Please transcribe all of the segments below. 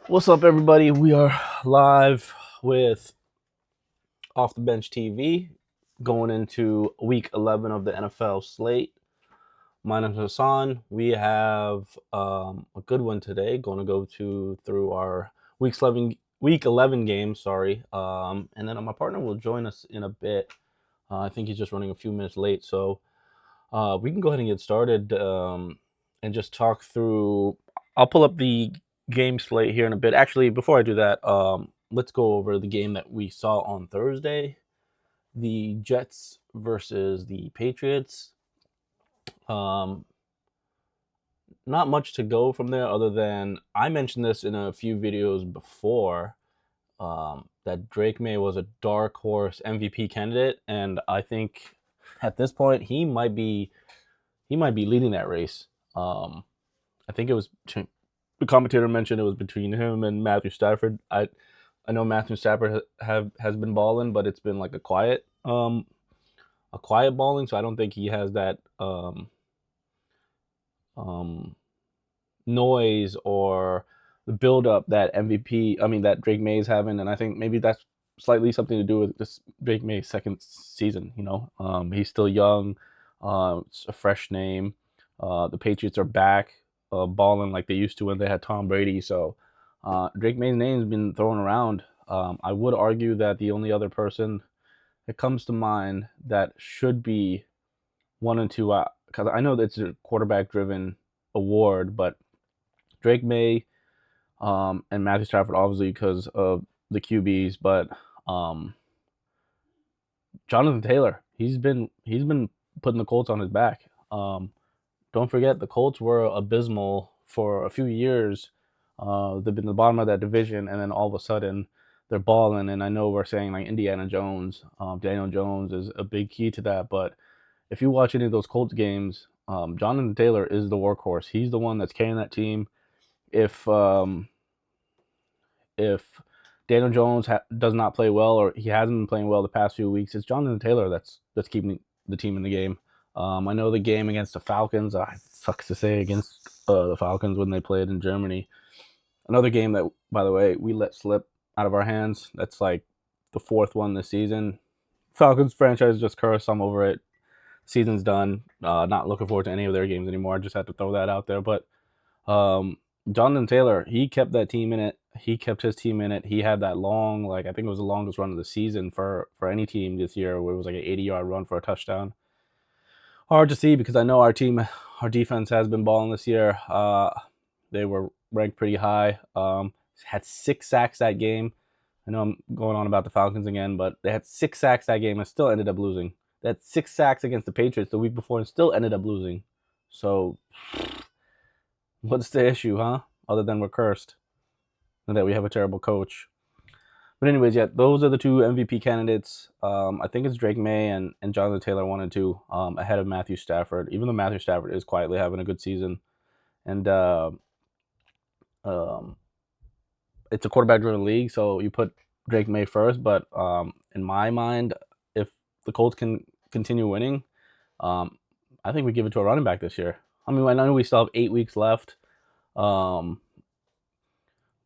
What's up, everybody? We are live with Off the Bench TV going into week 11 of the NFL slate. My name is Hassan. We have a good one today. Going to go through our week 11 games. Sorry, and then my partner will join us in a bit. I think he's just running a few minutes late, so we can go ahead and get started and just talk through. I'll pull up the game slate here in a bit. Actually, before I do that, let's go over the game that we saw on Thursday: the Jets versus the Patriots. Um, Not much to go from there, other than I mentioned this in a few videos before. That Drake May was a dark horse MVP candidate, and I think at this point he might be leading that race. I think it was the commentator mentioned it was between him and Matthew Stafford. I know Matthew Stafford has been balling, but it's been like a quiet balling. So I don't think he has that um, noise or the build up that MVP. I mean that Drake May is having, and I think maybe that's slightly something to do with this Drake May's second season. He's still young. It's a fresh name. The Patriots are back, balling like they used to when they had Tom Brady. So Drake May's name's been thrown around. I would argue that the only other person that comes to mind that should be one and two, because I know that it's a quarterback-driven award, but Drake May and Matthew Stafford obviously because of the QBs, but um, Jonathan Taylor, he's been putting the Colts on his back. Don't forget the Colts were abysmal for a few years. They've been the bottom of that division, and then all of a sudden they're balling. And I know we're saying like Indiana Jones, Daniel Jones is a big key to that. But if you watch any of those Colts games, Jonathan Taylor is the workhorse. He's the one that's carrying that team. If if Daniel Jones does not play well, or he hasn't been playing well the past few weeks, it's Jonathan Taylor that's keeping the team in the game. I know the game against the Falcons. It sucks to say against the Falcons when they played in Germany. Another game that, by the way, we let slip out of our hands. That's like the fourth one this season. Falcons franchise just cursed. I'm over it. Season's done. Not looking forward to any of their games anymore. I just had to throw that out there. But um, Jonathan Taylor, he kept that team in it. He kept his team in it. He had that long, like I think it was the longest run of the season for any team this year, where it was like an 80-yard run for a touchdown. Hard to see because I know our defense has been balling this year. They were ranked pretty high. Had 6 sacks that game. I know I'm going on about the Falcons again, but they had 6 sacks that game and still ended up losing. They had 6 sacks against the Patriots the week before and still ended up losing. So what's the issue, huh? Other than we're cursed and that we have a terrible coach. But anyways, yeah, those are the two MVP candidates. I think it's Drake May and Jonathan Taylor 1 and 2, ahead of Matthew Stafford. Even though Matthew Stafford is quietly having a good season, and um, it's a quarterback-driven league, so you put Drake May first. But in my mind, if the Colts can continue winning, um, I think we give it to a running back this year. I mean, I know we still have 8 weeks left, um,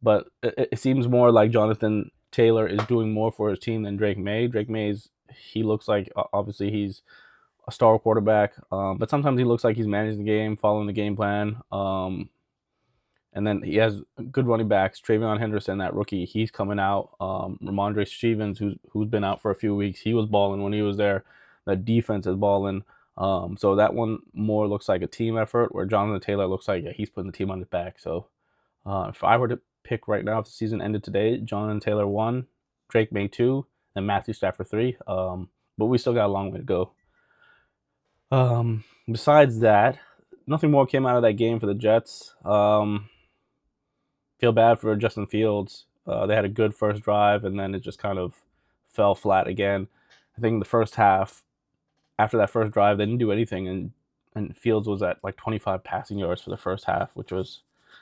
but it seems more like Jonathan Taylor is doing more for his team than Drake May. Drake May's he looks like obviously he's a star quarterback, but sometimes he looks like he's managing the game, following the game plan. And then he has good running backs. Travion Henderson, that rookie, he's coming out. Ramondre Stevens, who's been out for a few weeks, he was balling when he was there. The defense is balling. So that one more looks like a team effort, where Jonathan Taylor looks like he's putting the team on his back. So if I were to pick right now, if the season ended today, Jonathan Taylor 1, Drake May 2, and Matthew Stafford 3. But we still got a long way to go. Besides that, nothing more came out of that game for the Jets. Feel bad for Justin Fields. They had a good first drive, and then it just kind of fell flat again. I think the first half, after that first drive, they didn't do anything, and Fields was at like 25 passing yards for the first half, which was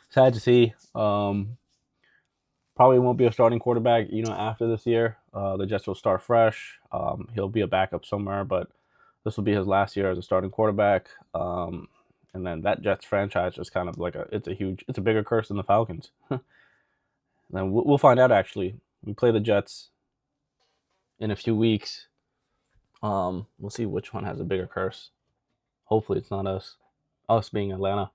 sad to see. Probably won't be a starting quarterback, after this year. The Jets will start fresh. He'll be a backup somewhere, but this will be his last year as a starting quarterback. And then that Jets franchise is kind of like it's a bigger curse than the Falcons. And we'll find out. Actually, we play the Jets in a few weeks. We'll see which one has a bigger curse. Hopefully, it's not us. Us being Atlanta.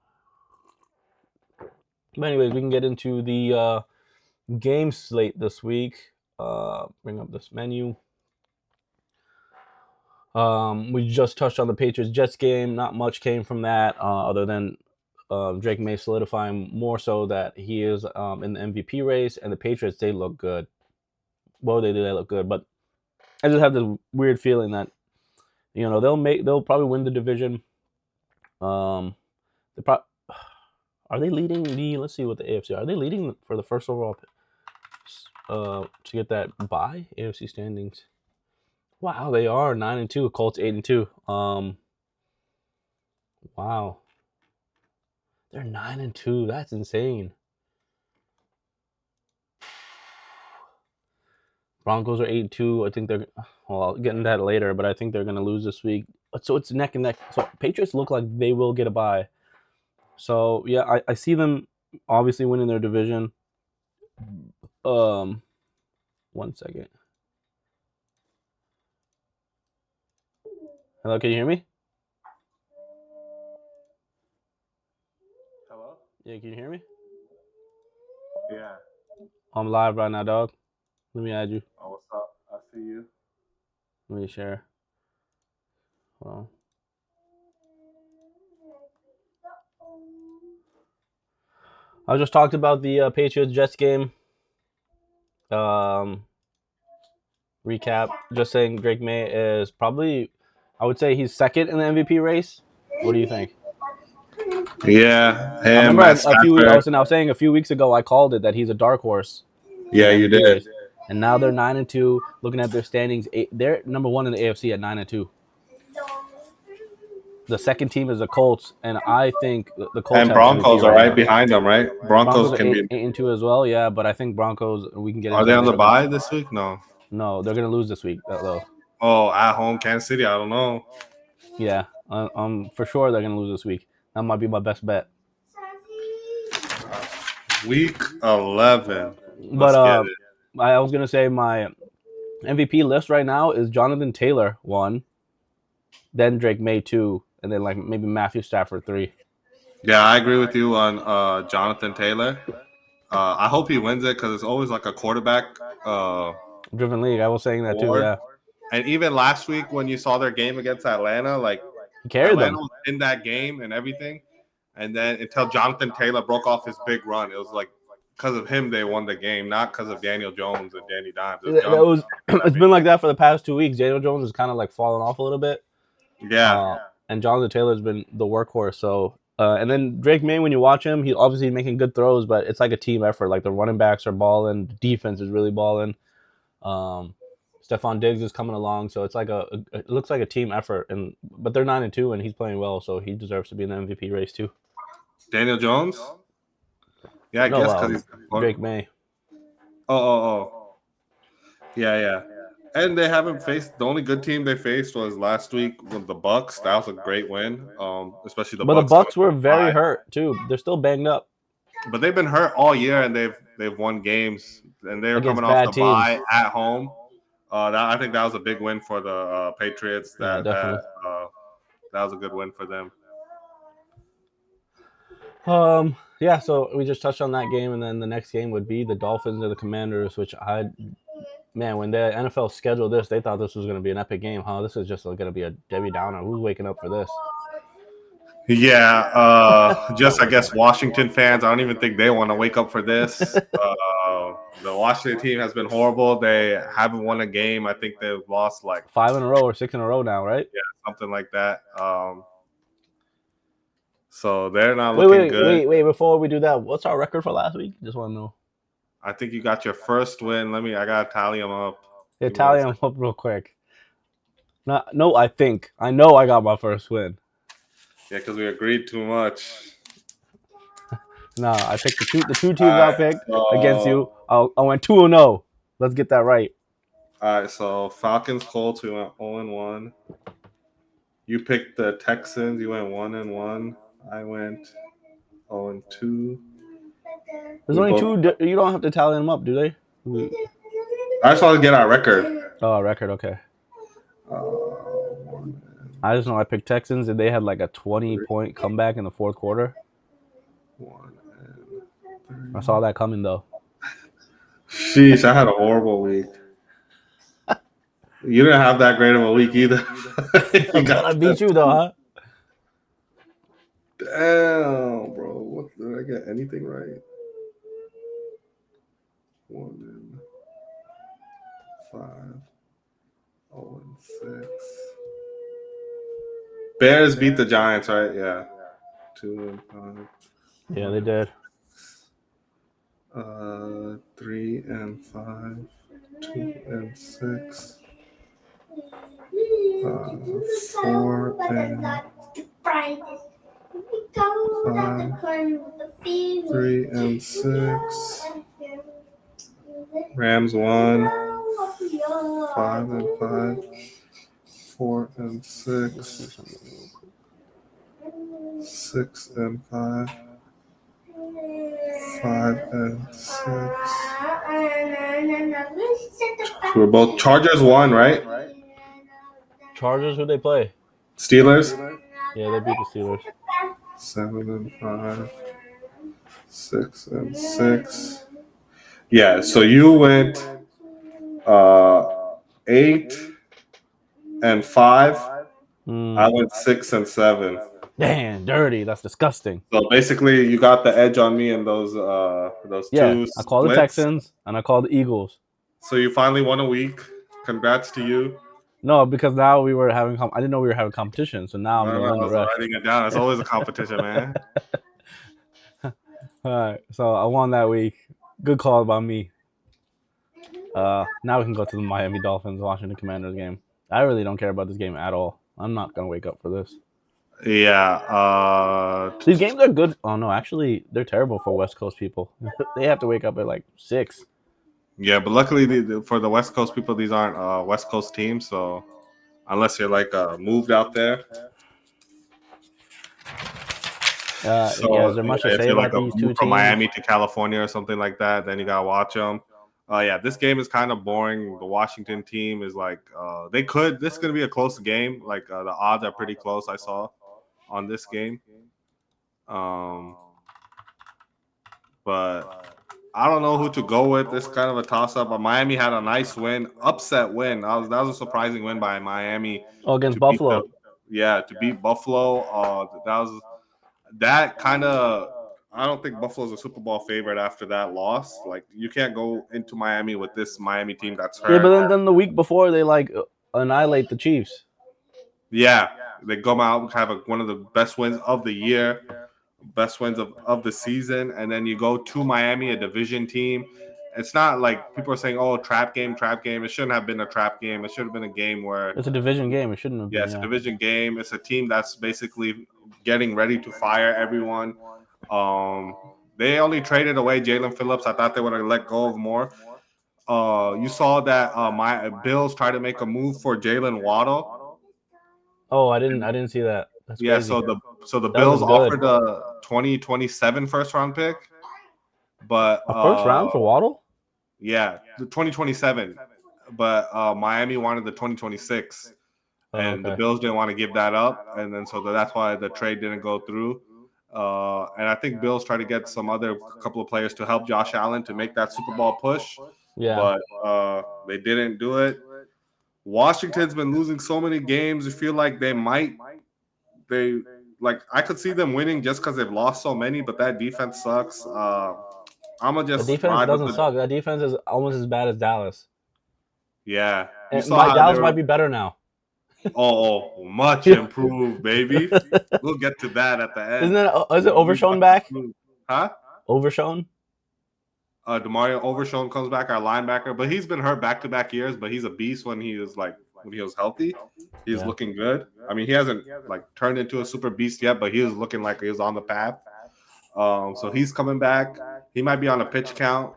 But anyways, we can get into the game slate this week. Bring up this menu. We just touched on the Patriots Jets game. Not much came from that, other than Drake May solidifying more so that he is in the MVP race, and the Patriots, they look good. Well, they do, they look good, but I just have this weird feeling that they'll probably win the division. They pro- are they leading the? Let's see what the AFC are they leading for the first overall to get that bye AFC standings. Wow, they are 9-2. Colts 8-2. Wow, they're 9-2. That's insane. Broncos are 8-2. I think they're I'll get into that later, but I think they're gonna lose this week. So it's neck and neck. So Patriots look like they will get a bye. So yeah, I see them obviously winning their division. 1 second. Hello, can you hear me? Hello? Yeah, can you hear me? Yeah. I'm live right now, dog. Let me add you. Oh, what's up? I see you. Let me share. Hold on. I just talked about the Patriots Jets game. Recap. Just saying, Drake May is probably, I would say he's second in the MVP race. What do you think? Yeah, I him, remember Matt I Stafford. was saying a few weeks ago I called it that he's a dark horse in Yeah, the you MVP did. race, and now they're 9-2. Looking at their standings, they're number one in the AFC at 9-2. The second team is the Colts, and I think the Colts And have the MVP Broncos are right right now. behind them, right? Broncos Broncos are can be. 8-2 as well, yeah, but I think Broncos. We can get Are into they that on the later. But bye this week? No. no, they're gonna lose this week though. Oh, at home, Kansas City. I don't know. Yeah, for sure they're gonna lose this week. That might be my best bet. Week 11. But Let's get it. I was gonna say my MVP list right now is Jonathan Taylor 1, then Drake May 2, and then like maybe Matthew Stafford 3. Yeah, I agree with you on Jonathan Taylor. I hope he wins it because it's always like a quarterback Driven league. I was saying that too. award. Yeah, And even last week when you saw their game against Atlanta, like he carried Atlanta them. was in that game and everything. And then until Jonathan Taylor broke off his big run, it was like because of him they won the game, not because of Daniel Jones and Danny Dimes. It was That Jonathan was. Taylor that It's made been like that for the past 2 weeks. Daniel Jones has kind of like fallen off a little bit. it. Yeah. And Jonathan Taylor's been the workhorse. So, and then Drake May, when you watch him, he's obviously making good throws, but it's like a team effort. Like the running backs are balling, the defense is really balling. Um, Stephon Diggs is coming along, so it's like it looks like a team effort. But they're 9-2, and he's playing well, so he deserves to be in the MVP race too. Daniel Jones? Yeah, I No, guess because he's Drake May. Oh. Yeah, yeah. And they haven't faced the only good team they faced was last week with the Bucks. That was a great win. Especially the But the Bucks coming Bucks were very by. hurt too. They're still banged up But they've been hurt all year and they've won games and they were against coming off bad the teams. bye at home. I think that was a big win for the Patriots. Yeah, definitely. That was a good win for them. Yeah, so we just touched on that game, and then the next game would be the Dolphins or the Commanders, which when the NFL scheduled this, they thought this was going to be an epic game, huh? This is just going to be a Debbie Downer. Who's waking up for this? Yeah, just I guess Washington fans. I don't even think they want to wake up for this. The Washington team has been horrible. They haven't won a game. I think they've lost like 5 in a row or 6 in a row now, right? yeah, something like that. So they're not looking good. Wait. Before we do that, what's our record for last week? Just want to know. I think you got your first win. I gotta tally them up. Yeah, tally them up real quick. No, I know I got my first win. Yeah, because we agreed too much. No, I picked the two teams I picked against you. I went 2-0. Let's get that right. All right, so Falcons Colts, we went 0-1. You picked the Texans, you went 1-1. I went 0-2. There's only two. You don't have to tally them up, do they? I just want to get our record. Oh, record. Okay. I just know I picked Texans and they had like a 20-point comeback in the fourth quarter. 1 I saw that coming though. Sheesh, I had a horrible week. You didn't have that great of a week either. But I beat you though, huh? Damn, bro. What did I get anything right? 1-5. 0-6. Bears beat the Giants, right? Yeah. 2-5. Yeah, they did. 3-5. 2-6. 4-5. 3-6. Rams won. 5-5. 4-6. 6-5. 5-6. We're both Chargers won, right? Chargers, who they play? Steelers. Yeah, they beat the Steelers. 7-5. 6-6. Yeah, so you went 8-5. I went 6-7. Damn, dirty. That's disgusting. So basically, you got the edge on me in those Yeah, two I called the splits. Texans and I called the Eagles. So you finally won a week. Congrats to you. No, because now we were having. I didn't know we were having competition, so now I'm gonna win the I was rest. writing it down. It's always a competition, man. All right, so I won that week. Good call by me. Now we can go to the Miami Dolphins Washington Commanders game. I really don't care about this game at all. I'm not gonna wake up for this. Yeah. These games are good. Oh no, actually, they're terrible for West Coast people. They have to wake up at like 6. Yeah, but luckily for the West Coast people, these aren't West Coast teams. So unless you're like moved out there. Yeah, is there much to if say you're about like a these two move from teams? Miami to California or something like that, then you gotta watch them. Yeah, this game is kind of boring. The Washington team is like this is gonna be a close game. Like the odds are pretty close. I saw on this game. But I don't know who to go with. This kind of a toss up. But Miami had a nice win, upset win. That was a surprising win by Miami. Against Buffalo. To beat Buffalo. That kind of. I don't think Buffalo's a Super Bowl favorite after that loss. Like you can't go into Miami with this Miami team that's hurt. Yeah, but then the week before they like annihilate the Chiefs. Yeah, they come out have one of the best wins of the year, best wins of the season, and then you go to Miami, a division team. It's not like people are saying, "Oh, trap game." It shouldn't have been a trap game. It should have been a game where it's a division game. It shouldn't have been. Yeah, it's a division game. It's a team that's basically getting ready to fire everyone. They only traded away Jalen Phillips. I thought they would have let go of more. You saw that my Bills tried to make a move for Jalen Waddle. Oh, I didn't see that. That's crazy. So the Bills offered a 2027 first round pick, but a first round for Waddle. Yeah, the 2027, but Miami wanted the 2026, and the Bills didn't want to give that up, and then so that's why the trade didn't go through. And I think Bills try to get some other couple of players to help Josh Allen to make that Super Bowl push. Yeah, but they didn't do it. Washington's been losing so many games. You feel like I could see them winning just because they've lost so many, but that defense sucks. I'm gonna just the defense doesn't suck. That defense is almost as bad as Dallas. Yeah, Dallas might be better now. Much improved, baby. We'll get to that at the end. Is it Overshown back? Huh? Overshown? DeMario Overshown comes back, our linebacker, but he's been hurt back-to-back years, but he's a beast when he was healthy. He's looking good. I mean, he hasn't turned into a super beast yet, but he was looking like he was on the path. So he's coming back. He might be on a pitch count.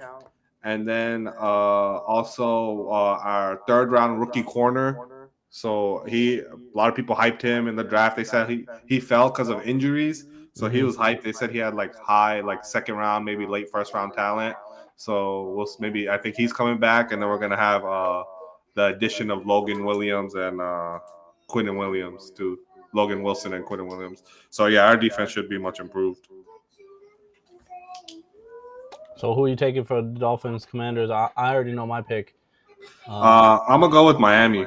And then also our third-round rookie corner. So a lot of people hyped him in the draft. They said he fell because of injuries. So he was hyped. They said he had like high, like second round, maybe late first round talent. So maybe I think he's coming back, and then we're gonna have the addition of Logan Williams and Quinton Williams to Logan Wilson and Quinton Williams. So yeah, our defense should be much improved. So who are you taking for the Dolphins Commanders? I already know my pick. I'm gonna go with Miami.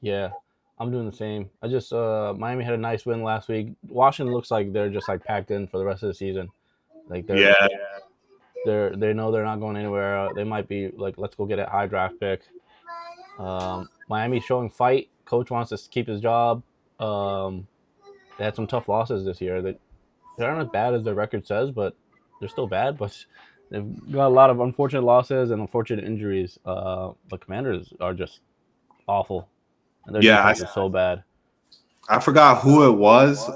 Yeah, I'm doing the same. I just Miami had a nice win last week. Washington looks like they're just like packed in for the rest of the season. Like they know they're not going anywhere. They might be like, let's go get a high draft pick. Miami's showing fight. Coach wants to keep his job. They had some tough losses this year. They aren't as bad as their record says, but they're still bad. But they've got a lot of unfortunate losses and unfortunate injuries. The Commanders are just awful, and their defense is so bad. I forgot who it was.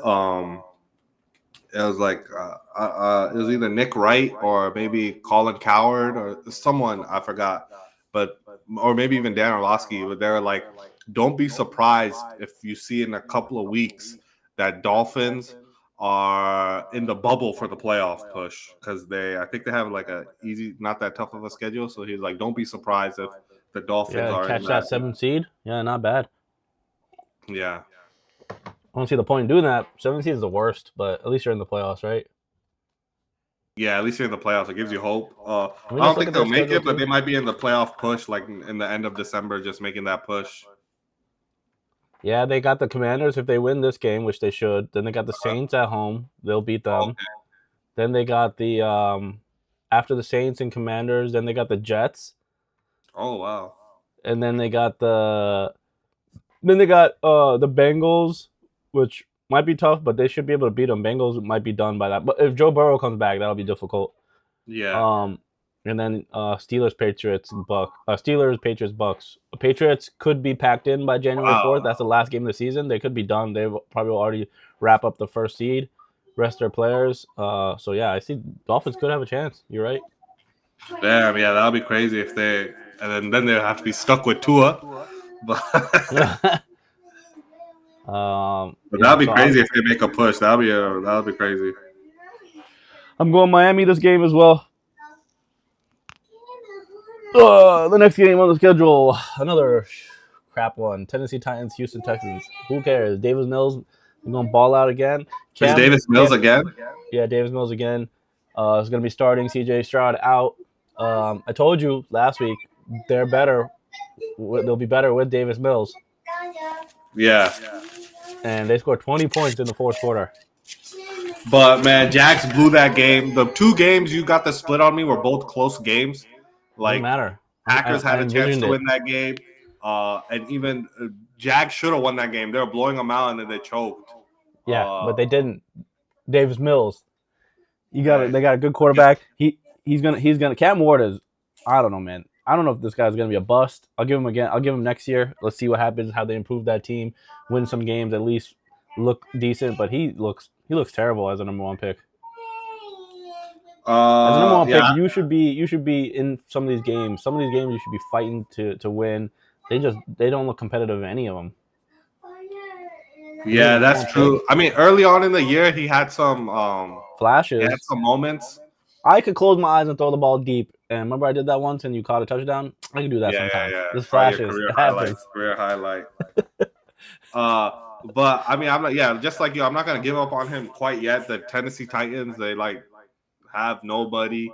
It was like it was either Nick Wright or maybe Colin Coward or someone, I forgot, but or maybe even Dan Orlovsky. But they were like, don't be surprised if you see in a couple of weeks that Dolphins are in the bubble for the playoff push, because I think they have like a easy, not that tough of a schedule. So he's like, don't be surprised if the Dolphins are catch that 7th seed. Yeah, not bad. Yeah. I don't see the point in doing that. 7th seed is the worst, but at least you're in the playoffs, right? Yeah, at least you're in the playoffs. It gives you hope. I don't think they'll make it, but they might be in the playoff push, like in the end of December, just making that push. Yeah, they got the Commanders if they win this game, which they should. Then they got the Saints at home. They'll beat them. Okay. Then they got the after the Saints and Commanders, then they got the Jets. Oh wow. And then they got the Bengals, which might be tough, but they should be able to beat them. Bengals might be done by that. But if Joe Burrow comes back, that'll be difficult. Yeah. And then Steelers, Patriots, Bucks. Patriots could be packed in by January 4th. That's the last game of the season. They could be done. They probably will already wrap up the first seed, rest their players. So yeah, I see Dolphins could have a chance. You're right. Damn, yeah, that'll be crazy if they, and then they'll have to be stuck with Tua. But that'll be crazy if they make a push. That'll be crazy. I'm going Miami this game as well. The next game on the schedule, another crap one. Tennessee Titans, Houston Texans. Who cares? Davis Mills, we're going to ball out again. Is Davis Mills again? Yeah, Davis Mills again. Is going to be starting. CJ Stroud out. I told you last week, they're better. They'll be better with Davis Mills. Yeah. And they scored 20 points in the fourth quarter. But, man, Jags blew that game. The two games you got the split on me were both close games. Like, doesn't matter. Packers had a chance to win that game. And even Jags should have won that game. They were blowing them out, and then they choked. Yeah, but they didn't. Davis Mills. They got a good quarterback. He's gonna Cam Ward is, I don't know, man. I don't know if this guy's gonna be a bust. I'll give him next year. Let's see what happens, how they improve that team, win some games, at least look decent. But he looks terrible as a number one pick. As a number one pick, you should be in some of these games. Some of these games you should be fighting to win. They don't look competitive in any of them. Yeah, that's true. I mean, early on in the year, he had some flashes. He had some moments. I could close my eyes and throw the ball deep. And remember I did that once and you caught a touchdown? I can do that sometimes. Yeah. This flashes. Career highlight. But I mean, I'm not. Yeah, just like you, I'm not gonna give up on him quite yet. The Tennessee Titans, they have nobody.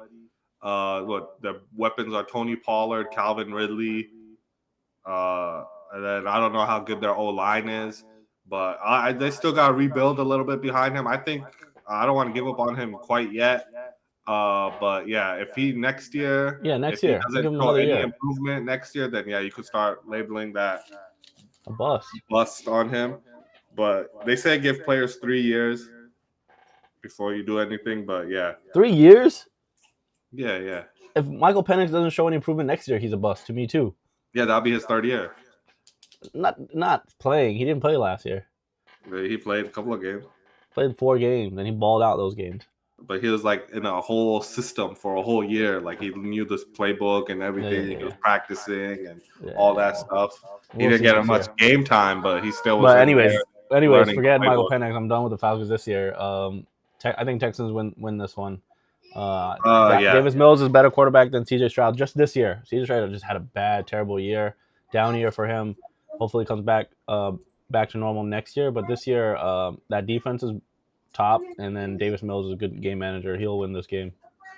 The weapons are Tony Pollard, Calvin Ridley, and then I don't know how good their O-line is, but they still got to rebuild a little bit behind him. I think I don't want to give up on him quite yet. But yeah, if he next year doesn't show any improvement next year, then yeah, you could start labeling that a bust on him. But they say give players 3 years before you do anything. But yeah, 3 years. Yeah. If Michael Penix doesn't show any improvement next year, he's a bust to me too. Yeah, that'll be his third year. Not playing. He didn't play last year. He played a couple of games. Played 4 games, and he balled out those games. But he was in a whole system for a whole year. Like he knew this playbook and everything. Yeah. He was practicing and all that stuff. He didn't get much game time, but he still was. But anyways, forget Michael Penix. I'm done with the Falcons this year. I think Texans win this one. Yeah. Davis Mills is a better quarterback than CJ Stroud just this year. CJ Stroud just had a bad, terrible year, down year for him. Hopefully, comes back to normal next year. But this year, that defense is top, and then Davis Mills is a good game manager. He'll win this game.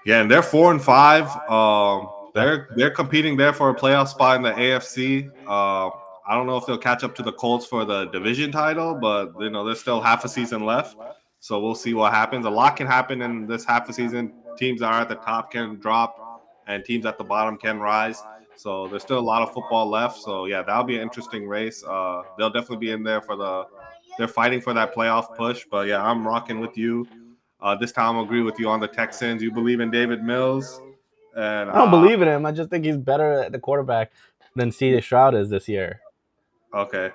Yeah, and they're 4-5. Yeah. They're competing there for a playoff spot in the AFC. I don't know if they'll catch up to the Colts for the division title, but there's still half a season left, so we'll see what happens. A lot can happen in this half a season. Teams that are at the top can drop, and teams at the bottom can rise. So there's still a lot of football left. So yeah, that'll be an interesting race. They'll definitely be in there for they're fighting for that playoff push. But yeah, I'm rocking with you. This time, I'll agree with you on the Texans. You believe in David Mills, and I don't believe in him. I just think he's better at the quarterback than CJ Stroud is this year. okay.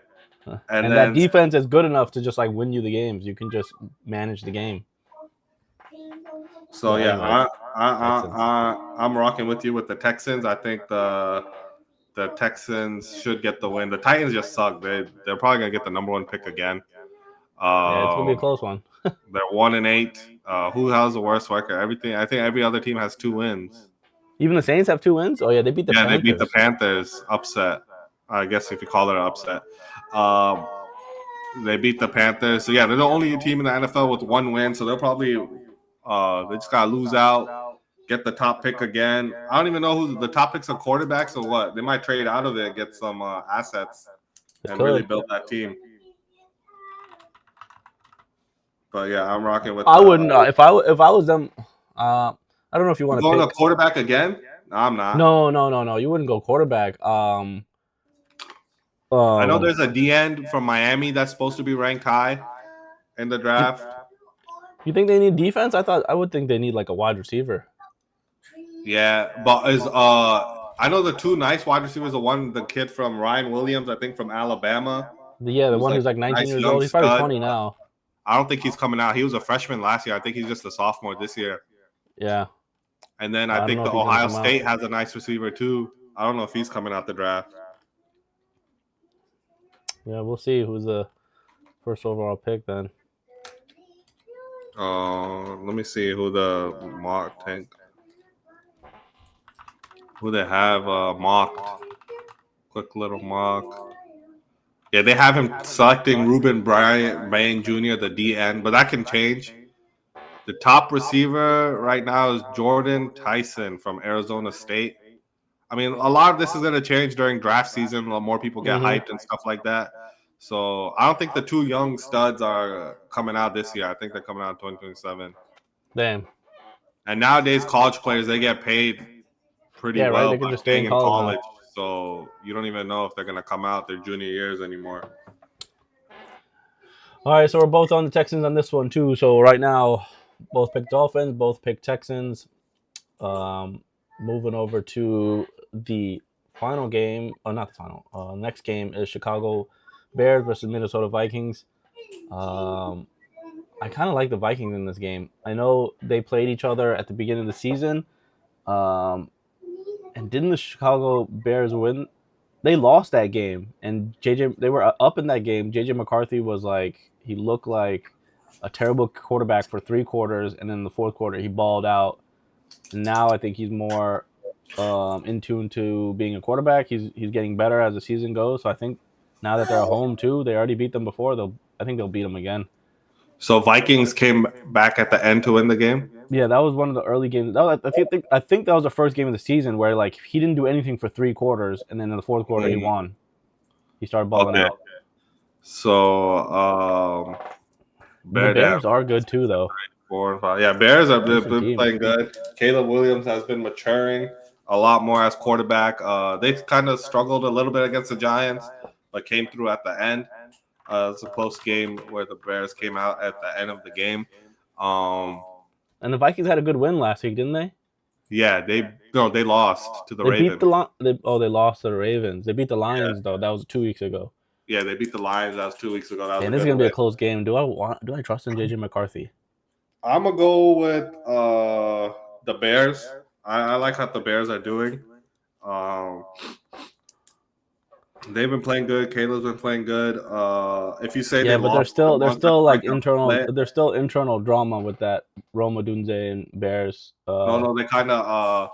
And that defense is good enough to just like win you the games. You can just manage the game. So yeah, anyways, I'm rocking with you with the Texans. I think the Texans should get the win. The Titans just suck. They're probably gonna get the number 1 pick again. Yeah, it's gonna be a close one. They're 1-8. Who has the worst record? I think every other team has 2 wins. Even the Saints have 2 wins. Oh yeah, they beat the Panthers. They beat the Panthers. Upset. I guess if you call it an upset. They beat the Panthers. So yeah, they're the only team in the NFL with 1 win. So they'll probably they just gotta lose out, get the top pick again. I don't even know who the top picks are, quarterbacks or what. They might trade out of it, get some assets, and really build that team. But yeah, I'm rocking with. I wouldn't if I was them. I don't know if you want to going pick a quarterback again. No, I'm not. No. You wouldn't go quarterback. I know there's a D end from Miami that's supposed to be ranked high in the draft. You think they need defense? I would think they need like a wide receiver. Yeah, but I know the 2 nice wide receivers. The kid from Ryan Williams, I think from Alabama. Yeah, the one who's like 19 years old. He's probably 20 now. I don't think he's coming out. He was a freshman last year. I think he's just a sophomore this year. Yeah. And then I think the Ohio State has a nice receiver too. I don't know if he's coming out the draft. Yeah, we'll see who's the first overall pick then. Let me see who the mock tank. Who they have mocked. Quick little mock. Yeah, they have him selecting Ruben Bryant Jr., the DN, but that can change. The top receiver right now is Jordan Tyson from Arizona State. I mean, a lot of this is going to change during draft season. More people get hyped and stuff like that. So I don't think the 2 young studs are coming out this year. I think they're coming out in 2027. Damn. And nowadays, college players, they get paid pretty well. Right? They can just stay in college. So you don't even know if they're going to come out their junior years anymore. All right, so we're both on the Texans on this one too. So right now, both pick Dolphins, both pick Texans. Moving over to the final game, or not the final. Next game is Chicago Bears versus Minnesota Vikings. I kind of like the Vikings in this game. I know they played each other at the beginning of the season. And didn't the Chicago Bears win? They lost that game, and they were up in that game. JJ McCarthy he looked like a terrible quarterback for 3 quarters, and then the 4th quarter he balled out. And now I think he's more in tune to being a quarterback. He's getting better as the season goes. So I think now that they're at home too, they already beat them before. I think they'll beat them again. So Vikings came back at the end to win the game? Yeah, that was one of the early games. I think that was the first game of the season where he didn't do anything for 3 quarters, and then in the 4th quarter he won. He started balling out. So the Bears are good too, though. 4 and 5. Yeah, Bears have been playing good. Caleb Williams has been maturing a lot more as quarterback. They kind of struggled a little bit against the Giants, but came through at the end. It's a close game where the Bears came out at the end of the game. And the Vikings had a good win last week, didn't they? Yeah, they lost to the Ravens. They lost to the Ravens. They beat the Lions though. That was 2 weeks ago. Yeah, they beat the Lions. That was 2 weeks ago. And this is gonna be a close game. Do I trust in JJ McCarthy? I'm gonna go with the Bears. I like how the Bears are doing. They've been playing good. Caleb's been playing good. If you say they Yeah, but lost to the there's ones that still like like the split, there's still internal drama with that Roma Dunze and Bears. no, they kind of.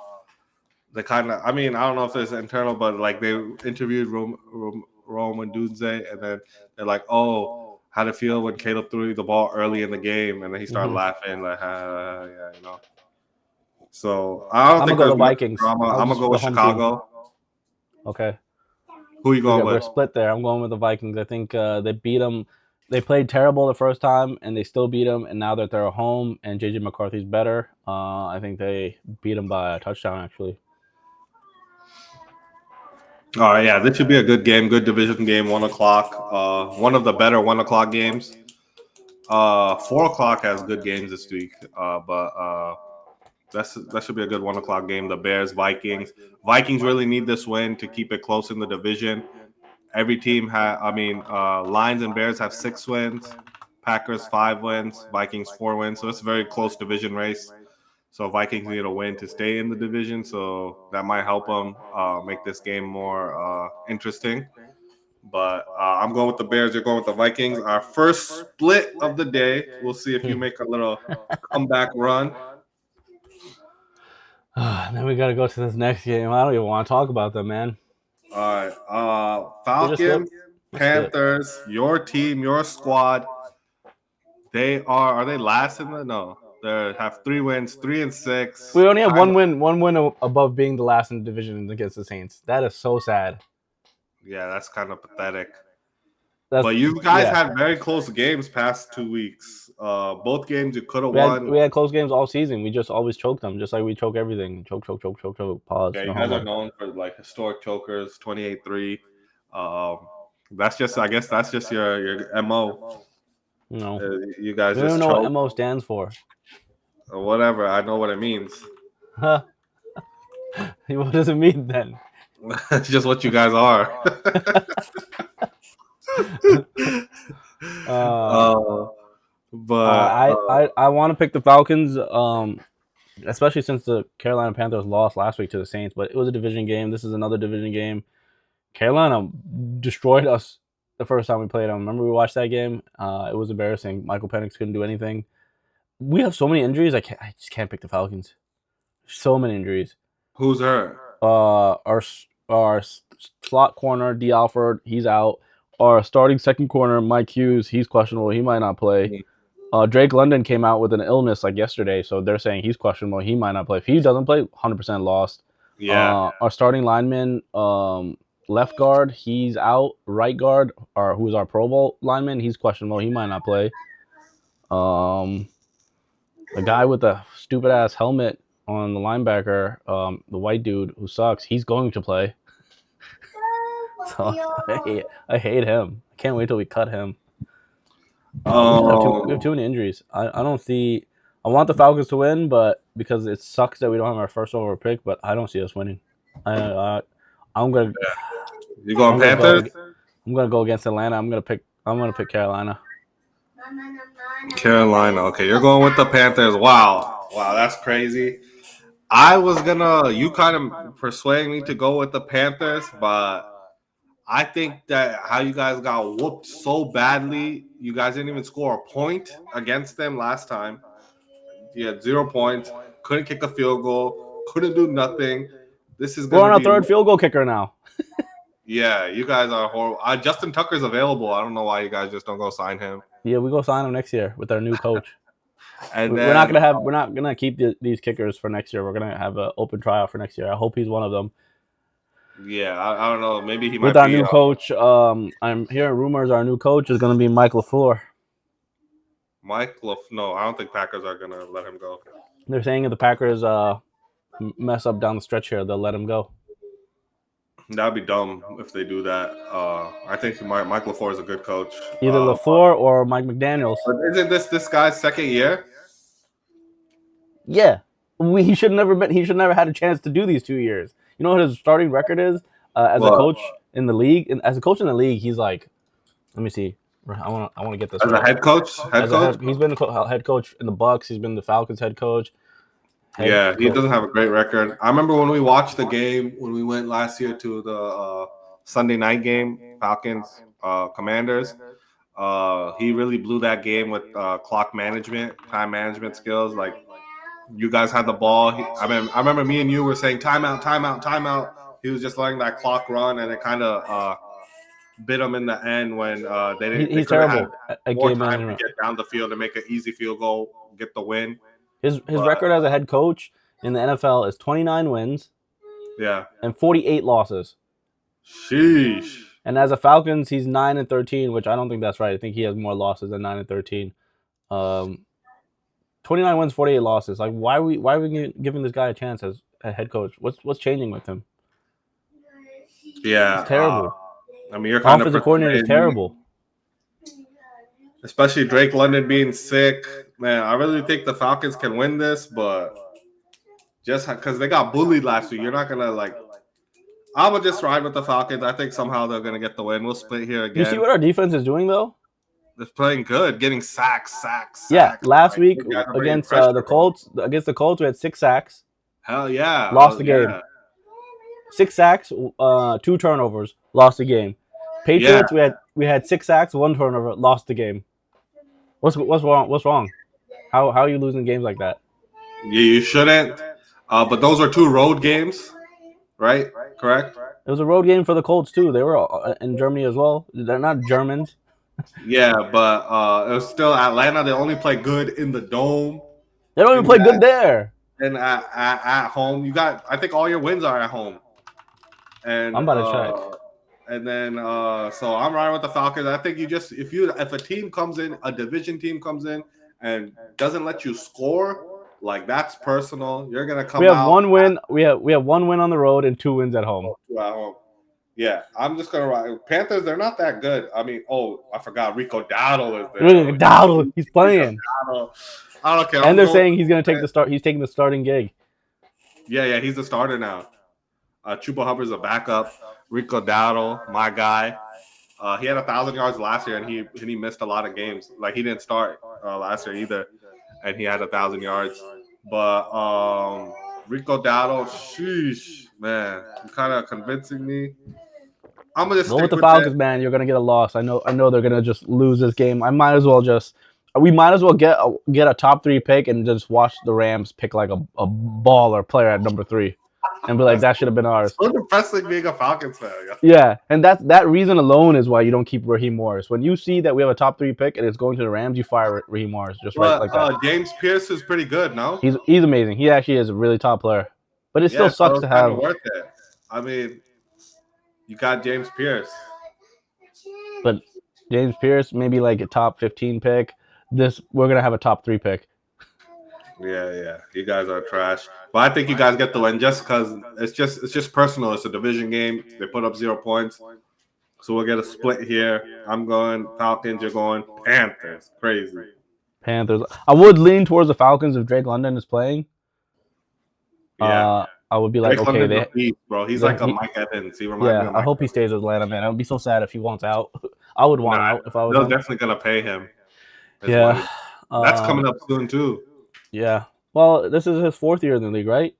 I mean, I don't know if it's internal, but like they interviewed Roman Dunze, and then they're like, "Oh, how'd it feel when Caleb threw the ball early in the game?" And then he started Mhm. laughing, like, yeah, you know. So I don't I'm gonna think go there's the much Vikings. drama. I'll I'm gonna just go the with home team. Chicago. Okay, Who you going we're with? split there. I'm going with the Vikings. I think they beat them. They played terrible the first time, and they still beat them. And now that they're at home, and JJ McCarthy's better, I think they beat them by a touchdown. Actually, All right, yeah, this should be a good game, good division game, 1 o'clock. One of the better 1 o'clock games. 4 o'clock has good games this week, but that should be a good 1 o'clock game. The Bears Vikings. Vikings really need this win to keep it close in the division. Every team I mean, Lions and Bears have 6 wins. Packers 5 wins. Vikings 4 wins. So it's a very close division race. So Vikings need a win to stay in the division. So that might help them make this game more interesting. But I'm going with the Bears. You're going with the Vikings. Our first split of the day. We'll see if you make a little comeback run. then we got to go to this next game. I don't even want to talk about them, man. All right. We just skip. Falcons, Let's skip. Panthers, your team, your squad. Are they last in the no. They have 3 wins, 3-6. We only have Kind of, one win above being the last in the division against the Saints. That is so sad. yeah, that's kind of pathetic. That's But you guys yeah. had very close games past 2 weeks. Both games you could have won. We had close games all season. We just always choke them, just like we choke everything. Choke. Pause. Yeah, No you guys are homo. known for like historic chokers, 28-3. That's just I guess that's just your MO. No, You guys we don't just know what choke MO stands for. or whatever. I know what it means. Huh? What does it mean then? It's just what you guys are. uh, uh, but I want to pick the Falcons. Especially since the Carolina Panthers lost last week to the Saints, but it was a division game. This is another division game. Carolina destroyed us the first time we played them. Remember we watched that game? It was embarrassing. Michael Penix couldn't do anything. We have so many injuries. I just can't pick the Falcons. So many injuries. who's hurt? Our slot corner D Alford, he's out. Our starting second corner Mike Hughes, he's questionable. He might not play. Drake London came out with an illness like yesterday, so they're saying he's questionable. He might not play. If he doesn't play, 100% lost. Yeah. Our starting lineman, left guard, he's out. Right guard, who's our Pro Bowl lineman, he's questionable. He might not play. The guy with the stupid ass helmet on the linebacker, the white dude who sucks, he's going to play. So I hate him. I can't wait till we cut him. We have too many injuries. I don't see. I want the Falcons to win, but because it sucks that we don't have our first overall pick, but I don't see us winning. I'm gonna. You going I'm gonna Panthers? I'm gonna go against Atlanta. I'm gonna pick Carolina. Carolina. Okay, you're going with the Panthers. Wow, that's crazy. I was gonna. You kind of persuade me to go with the Panthers, but I think that how you guys got whooped so badly, you guys didn't even score a point against them last time. You had 0 points, couldn't kick a field goal, couldn't do nothing. This is We're on gonna our be. third field goal kicker now. Yeah, you guys are horrible. Justin Tucker's available. I don't know why you guys just don't go sign him. Yeah, we go sign him next year with our new coach. And We're not gonna keep these kickers for next year. We're gonna have an open tryout for next year. I hope he's one of them. Yeah, I don't know. Maybe he might With our be. new coach, I'm hearing rumors our new coach is gonna be Mike LaFleur. No, I don't think Packers are gonna let him go. They're saying if the Packers mess up down the stretch here, they'll let him go. That'd be dumb if they do that. I think Mike LaFleur is a good coach. Either LaFleur or Mike McDaniels. But isn't this guy's second year? Yeah, he should never had a chance to do these 2 years. You know what his starting record is as a coach in the league. As a coach in the league, he's like, let me see. I want to get this as right. a head coach. He's been a head coach in the Bucks. He's been the Falcons head coach. He doesn't have a great record. I remember when we watched the game when we went last year to Sunday night game, Falcons, Commanders. He really blew that game with clock management, time management skills. Like you guys had the ball. I remember me and you were saying timeout, timeout, timeout. He was just letting that clock run, and it kind of bit him in the end when they He's could have had terrible at more game time to management. get down the field and make an easy field goal, get the win. His But record as a head coach in the NFL is 29 wins yeah, and 48 losses. sheesh. And as a Falcons, he's 9-13, which I don't think that's right. I think he has more losses than 9-13. 29 wins, 48 losses. Like, why are we giving this guy a chance as a head coach? What's changing with him? Yeah, It's terrible. I mean, you're kind Offensive of coordinator is terrible. especially Drake London being sick. Man, I really think the Falcons can win this, but just because they got bullied last week, you're not gonna like. I would just ride with the Falcons. I think somehow they're gonna get the win. We'll split here again. You see what our defense is doing though? They're playing good, getting sacks. Yeah, last Like, week you guys are bringing against pressure, the bro. Colts, we had 6 sacks, Hell yeah, lost the game. Yeah. 6 sacks, 2 turnovers, lost the game. Patriots, we had 6 sacks, 1 turnover, lost the game. What's wrong? What's wrong? How are you losing games like that? You shouldn't. But those are 2 road games, right? Correct. It was a road game for the Colts too. They were in Germany as well. They're not Germans. Yeah, but it was still Atlanta. They only play good in the dome. They don't even play good there. And at home, you got. I think all your wins are at home. And I'm about to check. And then so I'm riding with the Falcons. I think if a team comes in, a division team comes in and doesn't let you score, like that's personal. You're gonna come. We have 1 win. We have 1 win on the road and 2 wins at home. 2 at home. Yeah, I'm just gonna ride. Panthers, they're not that good. I mean, I forgot Rico Dowdle is there. Rico Dowdle, he's playing. I don't care. And they're saying he's gonna take the start. He's taking the starting gig. Yeah, he's the starter now. Chuba Hubbard's a backup. Rico Dowdle, my guy. He had 1,000 yards last year, and he missed a lot of games. Like he didn't start last year either, and he had 1,000 yards. But Rico Dowdle, sheesh, man, you're kind of convincing me. I'm gonna just go stick with the with Falcons, that. man. You're gonna get a loss. I know they're gonna just lose this game. We might as well get a top 3 pick and just watch the Rams pick like a baller player at number 3. And be like, that should have been ours. So depressing being a Falcons fan. Yeah, and that reason alone is why you don't keep Raheem Morris. When you see that we have a top 3 pick and it's going to the Rams, you fire Raheem Morris just right like that. James Pierce is pretty good, no? He's amazing. He actually is a really top player. But it still sucks to have. Worth it. I mean, you got James Pierce. But James Pierce, maybe like a top 15 pick. We're gonna have a top 3 pick. Yeah. You guys are trash. But I think you guys get the win just because it's just personal. It's a division game. They put up 0 points. So we'll get a split here. I'm going Falcons. You're going Panthers. Crazy. Panthers. I would lean towards the Falcons if Drake London is playing. Yeah. I would be like, Drake okay, London's a beast, bro. He's like a Mike Evans. He reminds me of I hope he stays with Atlanta, man. I would be so sad if he wants out. I would want out if I was. They're definitely gonna pay him. Yeah. That's coming up soon too. Yeah. Well, this is his 4th year in the league, right?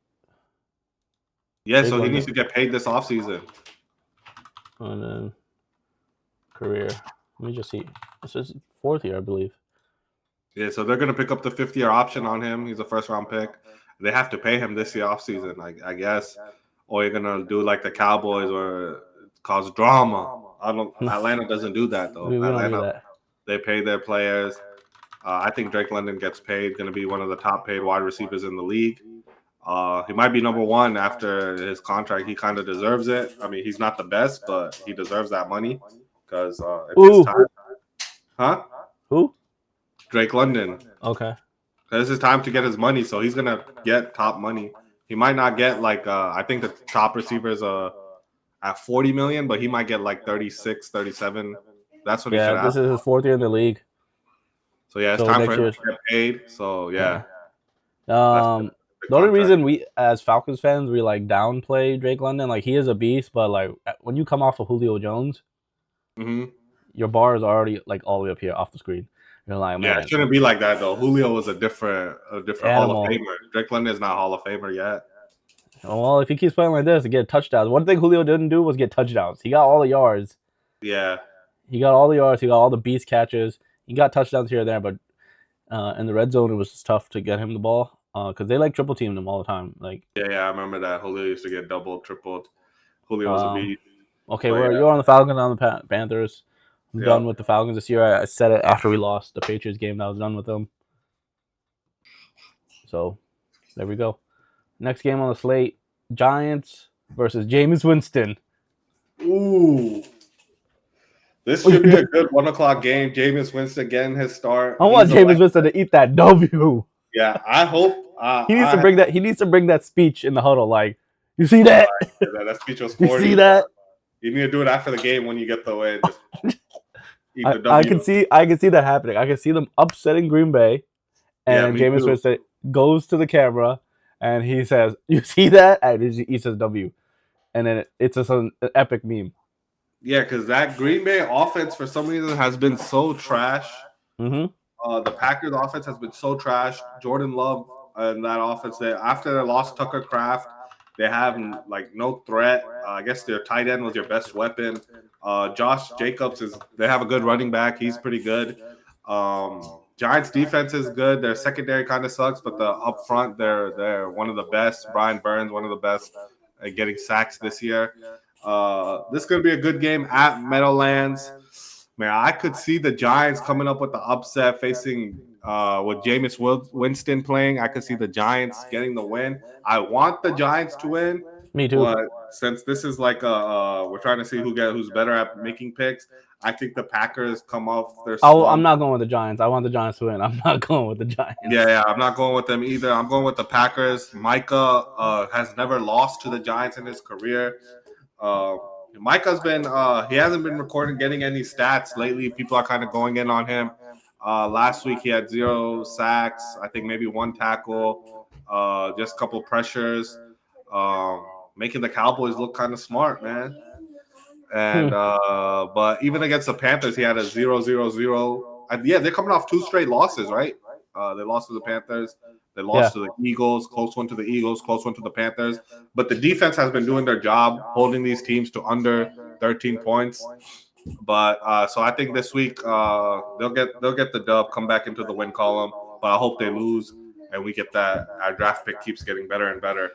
Yeah, so he needs to get paid this offseason. And then career. Let me just see. This is 4th year, I believe. Yeah, so they're going to pick up the 5th-year option on him. He's a first-round pick. They have to pay him this year offseason, I guess. Or you're going to do like the Cowboys or cause drama. Atlanta doesn't do that, though. We don't do that. They pay their players. I think Drake London gets paid, going to be one of the top paid wide receivers in the league. He might be number 1 after his contract. He kind of deserves it. I mean, he's not the best, but he deserves that money because it's his time. Huh? Who? Drake London. Okay. This is time to get his money, so he's going to get top money. He might not get like I think the top receivers at 40 million, but he might get like 36, 37. That's what he should have. This is his 4th year in the league. So yeah, it's time for him to get paid. So yeah. The only reason we, as Falcons fans, we like downplay Drake London, like he is a beast, but like when you come off of Julio Jones, your bar is already like all the way up here off the screen. You're like, man, it shouldn't be like that though. Julio was a different Hall of Famer. Drake London is not Hall of Famer yet. Well, if he keeps playing like this, he get touchdowns. One thing Julio didn't do was get touchdowns. He got all the yards. Yeah, He got all the yards. He got all the beast catches. He got touchdowns here and there, but in the red zone, it was just tough to get him the ball because they like triple team him all the time. Like, yeah. I remember that Julio used to get doubled, tripled. Julio was a um, beast. okay, But you're on the Falcons, on the Panthers. I'm yeah, done with the Falcons this year. I said it after we lost the Patriots game that I was done with them. So there we go. Next game on the slate: Giants versus Jameis Winston. yeah. Ooh, this should be a good 1 o'clock game. Jameis Winston getting his start. I want He's Jameis electric. Winston to eat that W. Yeah, I hope. He needs to bring that. He needs to bring that speech in the huddle. Like, you see that? That speech was You corny. see that? You need to do it after the game when you get the win. Just eat the I W. can see. I can see that happening. I can see them upsetting Green Bay, Yeah, and me Jameis too. Winston goes to the camera and he says, "You see that?" And he says W, and then it's just an epic meme. Yeah, because that Green Bay offense for some reason has been so trash. Mm-hmm. The Packers offense has been so trash. Jordan Love and that offense, after they lost Tucker Kraft, they have like no threat. I guess their tight end was your best weapon. Josh Jacobs they have a good running back. He's pretty good. Giants defense is good. Their secondary kind of sucks, but the up front they're one of the best. Brian Burns, one of the best at getting sacks this year. This is gonna be a good game at Meadowlands. Man, I could see the Giants coming up with the upset facing with Jameis Winston playing. I could see the Giants getting the win. I want the Giants to win, Me too. but since this is like we're trying to see who's better at making picks, I think the Packers come off their I'm slump. not going with the Giants. I want the Giants to win. I'm not going with the Giants. Yeah, I'm not going with them either. I'm going with the Packers. Micah has never lost to the Giants in his career. Uh, Micah's been he hasn't been recording getting any stats lately. People are kind of going in on him. Last week he had 0 sacks, I think maybe 1 tackle, just a couple pressures, making the Cowboys look kind of smart, man. And but even against the Panthers, he had a 0-0-0. Yeah, they're coming off 2 straight losses, right? They lost to the Panthers. They lost to the Eagles, close one to the Eagles, close one to the Panthers. But the defense has been doing their job, holding these teams to under 13 points. But so I think this week they'll get the dub, come back into the win column. But I hope they lose and we get that our draft pick keeps getting better and better.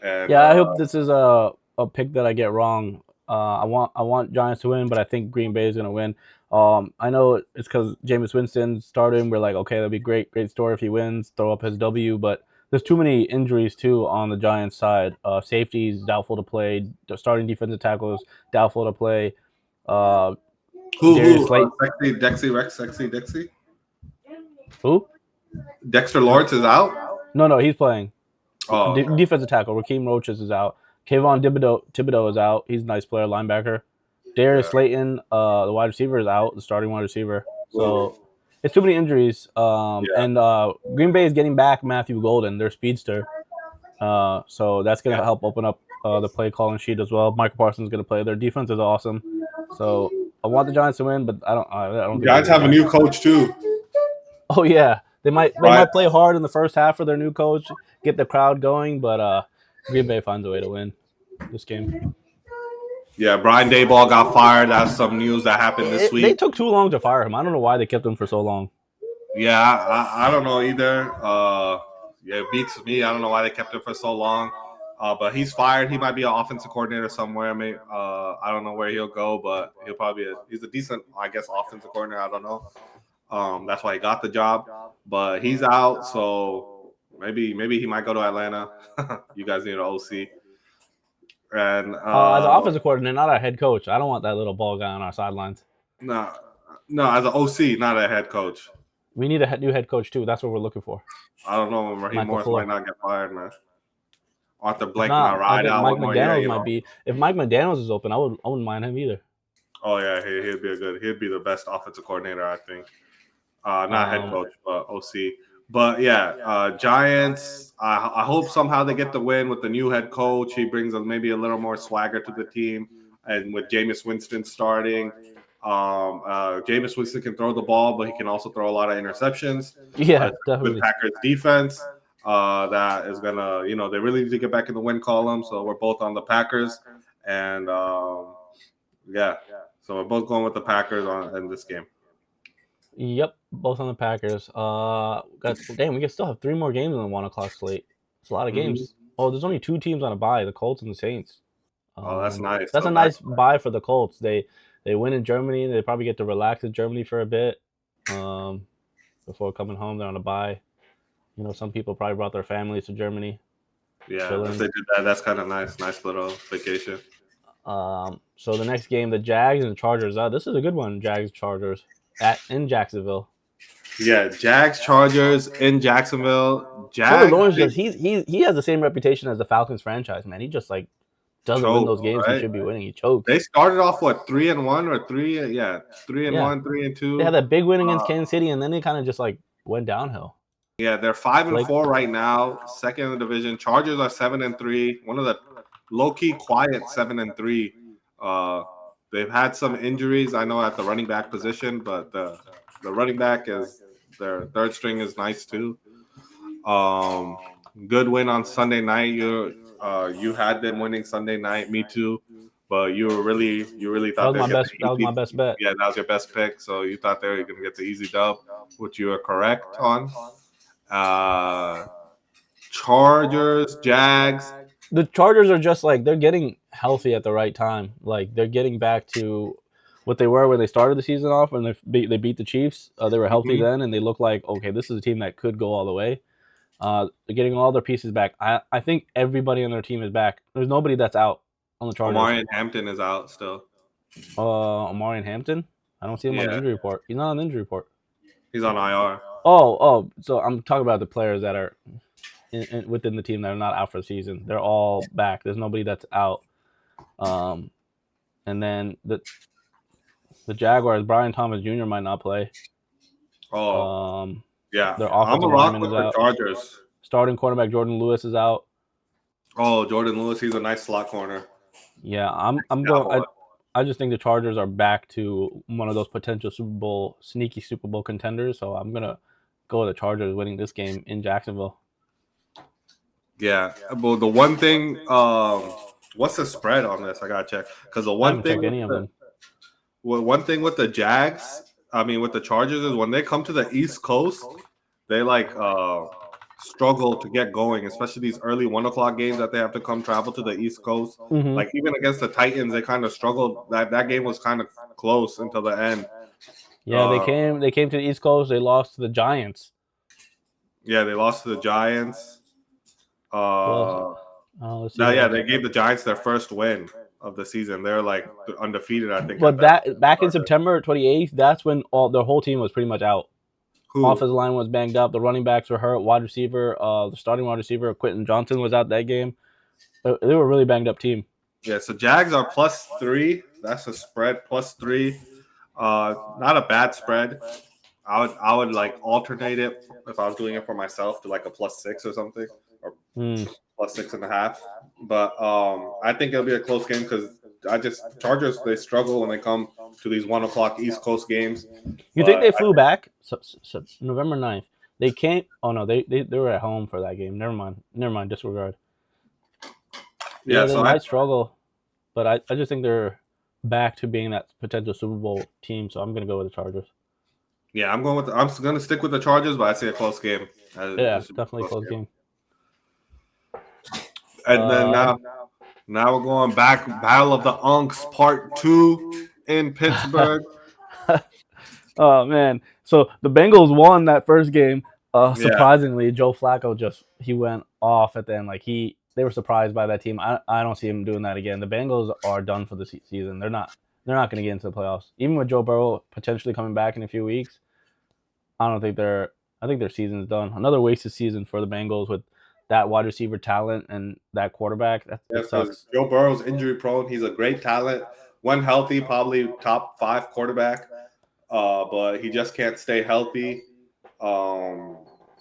And Yeah, I hope this is a pick that I get wrong. I want Giants to win, but I think Green Bay is gonna win. I know it's because Jameis Winston's starting. We're like, okay, that'd be great story if he wins, throw up his W. But there's too many injuries too on the Giants side. Safeties doubtful to play. The starting defensive tackles doubtful to play. Darius who Slate. sexy Dexy Rex, sexy Dexy? Who? Dexter Lawrence is out. No, he's playing. Oh, okay. Defensive tackle. Raheem Roaches is out. Kayvon Thibodeau is out. He's a nice player, linebacker. Darius Yeah. Slayton, the wide receiver, is out, the starting wide receiver. So Ooh. it's too many injuries. Yeah. And Green Bay is getting back Matthew Golden, their speedster. So that's going to help open up the play calling sheet as well. Michael Parsons is going to play. Their defense is awesome. So I want the Giants to win, but I don't think Giants have a new coach too. Oh yeah, they might Right. play hard in the first half for their new coach, get the crowd going, but Green Bay finds a way to win this game. Yeah, Brian Daboll got fired. That's some news that happened this They week. took too long to fire him. I don't know why they kept him for so long. Yeah, I don't know either. Yeah, it beats me. I don't know why they kept him for so long. But he's fired. He might be an offensive coordinator somewhere. Maybe I don't know where he'll go, but he'll probably he's a decent, I guess, offensive coordinator. I don't know. That's why he got the job. But he's out, so maybe he might go to Atlanta. You guys need an OC. And As an offensive coordinator, not a head coach. I don't want that little ball guy on our sidelines. no, as an OC, not a head coach. We need a new head coach too. That's what we're looking for. I don't know. Raheem Michael Morris Fuller. might not get fired, man. Arthur Blank If might not, I ride think out Mike one more year. McDaniels might be. If Mike McDaniels is open, I wouldn't mind him either. Oh yeah, he'd be the best offensive coordinator, I think. Not head coach, but OC. But yeah, Giants. I hope somehow they get the win with the new head coach. He brings maybe a little more swagger to the team, and with Jameis Winston starting, Jameis Winston can throw the ball, but he can also throw a lot of interceptions. Yeah, definitely. With Packers defense. that is gonna, they really need to get back in the win column. So we're both on the Packers, and yeah, so we're both going with the Packers in this game. Yep, both on the Packers. We can still have 3 more games on the 1 o'clock slate. It's a lot of Hmm. games. Oh, there's only 2 teams on a bye: the Colts and the Saints. Oh, that's nice. That's So a nice bye for the Colts. They win in Germany. They probably get to relax in Germany for a bit um, before coming home. They're on a bye. Some people probably brought their families to Germany, yeah, if chilling. they did that, that's kind of nice. Nice little vacation. So the next game, the Jags and the Chargers. This is a good one. Jags Chargers in Jacksonville. Yeah, Jags Chargers in Jacksonville. Trevor Jags Lawrence big he has the same reputation as the Falcons franchise, man. He just like doesn't win choke, those games he right? should be winning. He chokes. They started off what 3-1 or three? Yeah, three and Yeah, one, three and they had two. that big win against Uh, Kansas City, and then they kind of just like went downhill. yeah, they're 5 and Blake, 4 right now, second in the division. Chargers are 7 and 3. One of the low key quiet 7 and 3. Uh, they've had some injuries, I know, at the running back position, but the running back is their third string is nice too. Um, Good win on Sunday night. You had them winning Sunday night. Me too. But you really that thought was they my would get best. That the was my easy. best bet. Yeah, that was your best pick. So you thought they were going to get the easy dub, which you are correct on. Uh, Chargers, Jags. The Chargers are just like they're getting healthy at the right time. Like they're getting back to what they were when they started the season off when they beat the Chiefs. They were healthy Mhm. then, and they look like okay, this is a team that could go all the way. They're getting all their pieces back. I think everybody on their team is back. There's nobody that's out on the Chargers. Omarion Hampton is out still. Omari and Hampton. I don't see him on the Yeah, injury report. He's not on the injury report. he's on IR. Oh. So I'm talking about the players that are within the team that are not out for the season. They're all back. There's nobody that's out. Um, and then the Jaguars, Brian Thomas Jr. might not play. Oh, Um, yeah. their I'm a offensive rock lineman with is the out. Chargers. Starting quarterback Jordan Lewis is out. Oh, Jordan Lewis, he's a nice slot corner. Yeah, I'm going. Cowboy. I just think the Chargers are back to one of those potential sneaky Super Bowl contenders. So I'm gonna go with the Chargers winning this game in Jacksonville. Yeah, well, the one thing, what's the spread on this? I gotta check because the I one haven't thing checked any of them. one thing with the Jags, I mean, with the Chargers is when they come to the East Coast, they struggle to get going, especially these early 1 o'clock games that they have to come travel to the East Coast. Mm-hmm. Like even against the Titans, they kind of struggled. That game was kind of close until the end. Yeah, Uh, they came to the East Coast. They lost to the Giants. yeah, they lost to the Giants. Well, let's see Now, what yeah, else. they gave the Giants their first win of the season. They're like undefeated, I think. At But that that back in September 28th, that's when their whole team was pretty much out. who? Offensive line was banged up. The running backs were hurt. Wide receiver, the starting wide receiver, Quentin Johnson was out that game. They were a really banged up team. Yeah, so Jags are +3. That's a spread +3. Not a bad spread. I would like alternate it if I was doing it for myself to like a +6 or something, or +6.5. But I think it'll be a close game because Chargers, they struggle when they come to these 1 o'clock East Coast games. You think But they flew back? So November 9th. They came. Oh no, they were at home for that game. Never mind. Disregard. Yeah, yeah, they so might struggle, but I just think they're back to being that potential Super Bowl team. So I'm gonna go with the Chargers. I'm gonna stick with the Chargers, but I see a close game. Yeah, This should be a definitely close game. And then now we're going back. Battle of the Unks Part 2 in Pittsburgh. Oh man! So the Bengals won that first game. Yeah, Surprisingly, Joe Flacco he went off at the end. Like they were surprised by that team. I don't see him doing that again. The Bengals are done for the season. They're not going to get into the playoffs. Even with Joe Burrow potentially coming back in a few weeks, I don't think I think their season's done. Another wasted season for the Bengals with that wide receiver talent and that quarterback. It because sucks. Joe Burrow's injury prone. He's a great talent. When healthy, probably top 5 quarterback. But he just can't stay healthy.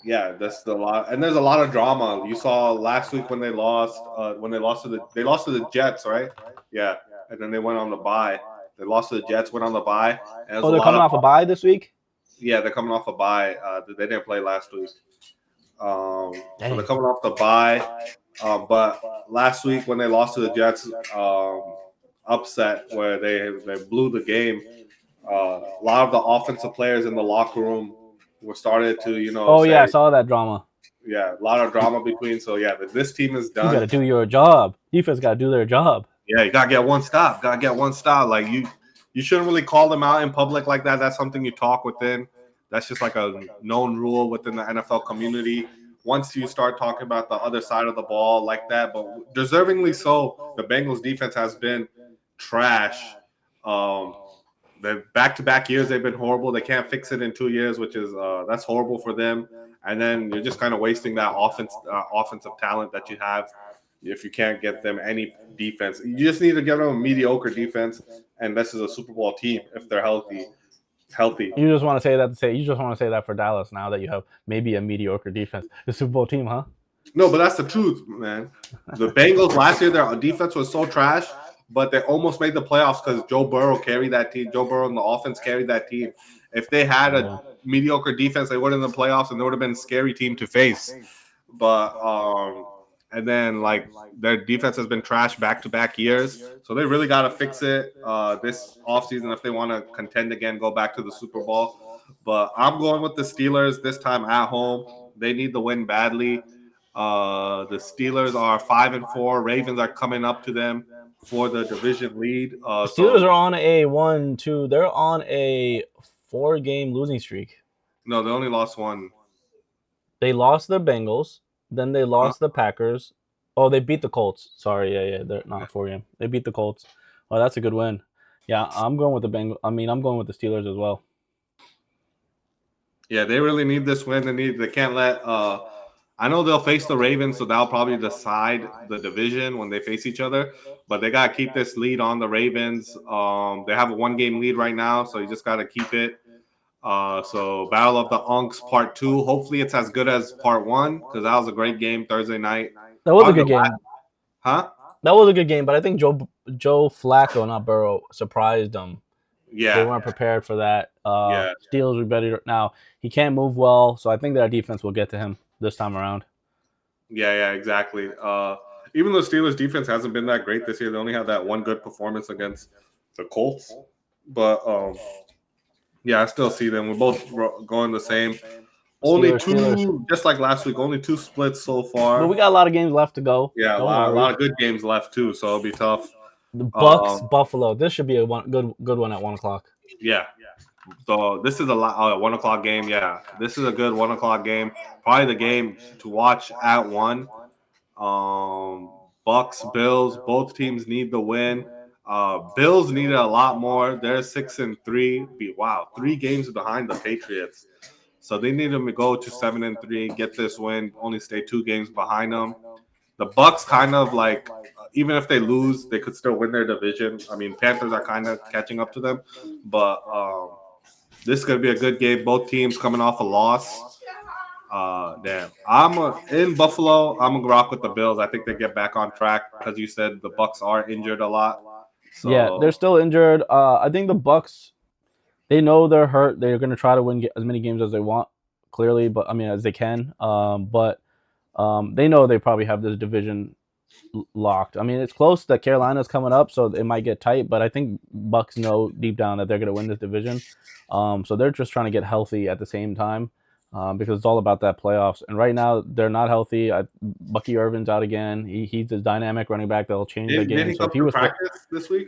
Yeah, that's a lot, and there's a lot of drama. You saw last week when they lost. When they lost to the Jets, right? Yeah, and then they went on the bye. They lost to the Jets, went on the bye. And there's Oh, a they're lot coming of off a bye this week. yeah, they're coming off a bye. They didn't play last week. So they're coming off the bye. But last week when they lost to the Jets, upset where they blew the game. A lot of the offensive players in the locker room were started to Oh yeah, I say, saw that drama. yeah, a lot of drama between. So yeah, this team is You got to done. do your job. Defense got to do their job. Yeah, you gotta get one stop. Gotta get one stop. Like you shouldn't really call them out in public like that. That's something you talk within. That's just like a known rule within the NFL community. Once you start talking about the other side of the ball like that, but deservingly so, the Bengals defense has been trash. Um, the back-to-back years they've been horrible. They can't fix it in 2 years, which is that's horrible for them. And then you're just kind of wasting that offensive talent that you have if you can't get them any defense. You just need to get them a mediocre defense, and this is a Super Bowl team if they're healthy. Healthy. You just want to say that to say you just want to say that for Dallas now that you have maybe a mediocre defense. The Super Bowl team, huh? No, but that's the truth, man. The Bengals last year, their defense was so trash, but they almost made the playoffs because Joe Burrow carried that team. Joe Burrow and the offense carried that team. If they had a mediocre defense, they would have been in the playoffs, and they would have been a scary team to face. But and then like their defense has been trash back to back years, so they really got to fix it this offseason if they want to contend again, go back to the Super Bowl. But I'm going with the Steelers this time at home. They need the win badly. The Steelers are 5-4. Ravens are coming up to them for the division lead. The Steelers are on a 1-2. They're on a 4-game losing streak. No, they only lost one. They lost the Bengals, then they lost the Packers. Oh, they beat the Colts. Sorry, yeah, they're not 4-game. They beat the Colts. Oh, that's a good win. Yeah, I'm going with the Bengals. I mean, I'm going with the Steelers as well. Yeah, they really need this win. They can't let. I know they'll face the Ravens, so that'll probably decide the division when they face each other. But they gotta keep this lead on the Ravens. They have a 1-game lead right now, so you just gotta keep it. So Battle of the Unks Part 2. Hopefully it's as good as Part 1 because that was a great game Thursday night. That was a good game. Huh? That was a good game, but I think Joe Flacco, not Burrow, surprised them. Yeah. They weren't prepared for that. Yeah. Steelers were better. Now, he can't move well, so I think their defense will get to him this time around. Yeah, exactly. Even though Steelers defense hasn't been that great this year, they only had that one good performance against the Colts. But yeah, I still see them. We're both going the same. Only two, just like last week, only 2 splits so far. But we got a lot of games left to go. Yeah, a lot of good games left too, so it'll be tough. The Bucks, Buffalo. This should be a good one at 1 o'clock. Yeah. So this is a 1 o'clock game. Yeah, this is a good 1 o'clock game. Probably the game to watch at 1. Bucks, Bills. Both teams need the win. Bills need it a lot more. They're 6-3. Wow, 3 games behind the Patriots. So they need them to go to 7-3, get this win. Only stay 2 games behind them. The Bucks kind of like, even if they lose, they could still win their division. I mean, Panthers are kind of catching up to them, but this is going to be a good game. Both teams coming off a loss. Damn. I'm in Buffalo. I'm going to rock with the Bills. I think they get back on track because you said the Bucks are injured a lot. So. Yeah, they're still injured. I think the Bucks, they know they're hurt. They're going to try to win as many games as they want, clearly, but I mean, as they can. But they know they probably have this division locked. I mean, it's close that Carolina's coming up, so it might get tight, but I think Bucks know deep down that they're going to win this division. So they're just trying to get healthy at the same time because it's all about that playoffs. And right now, they're not healthy. Bucky Irvin's out again. He's a dynamic running back that'll change the game. Did he come to practice this week?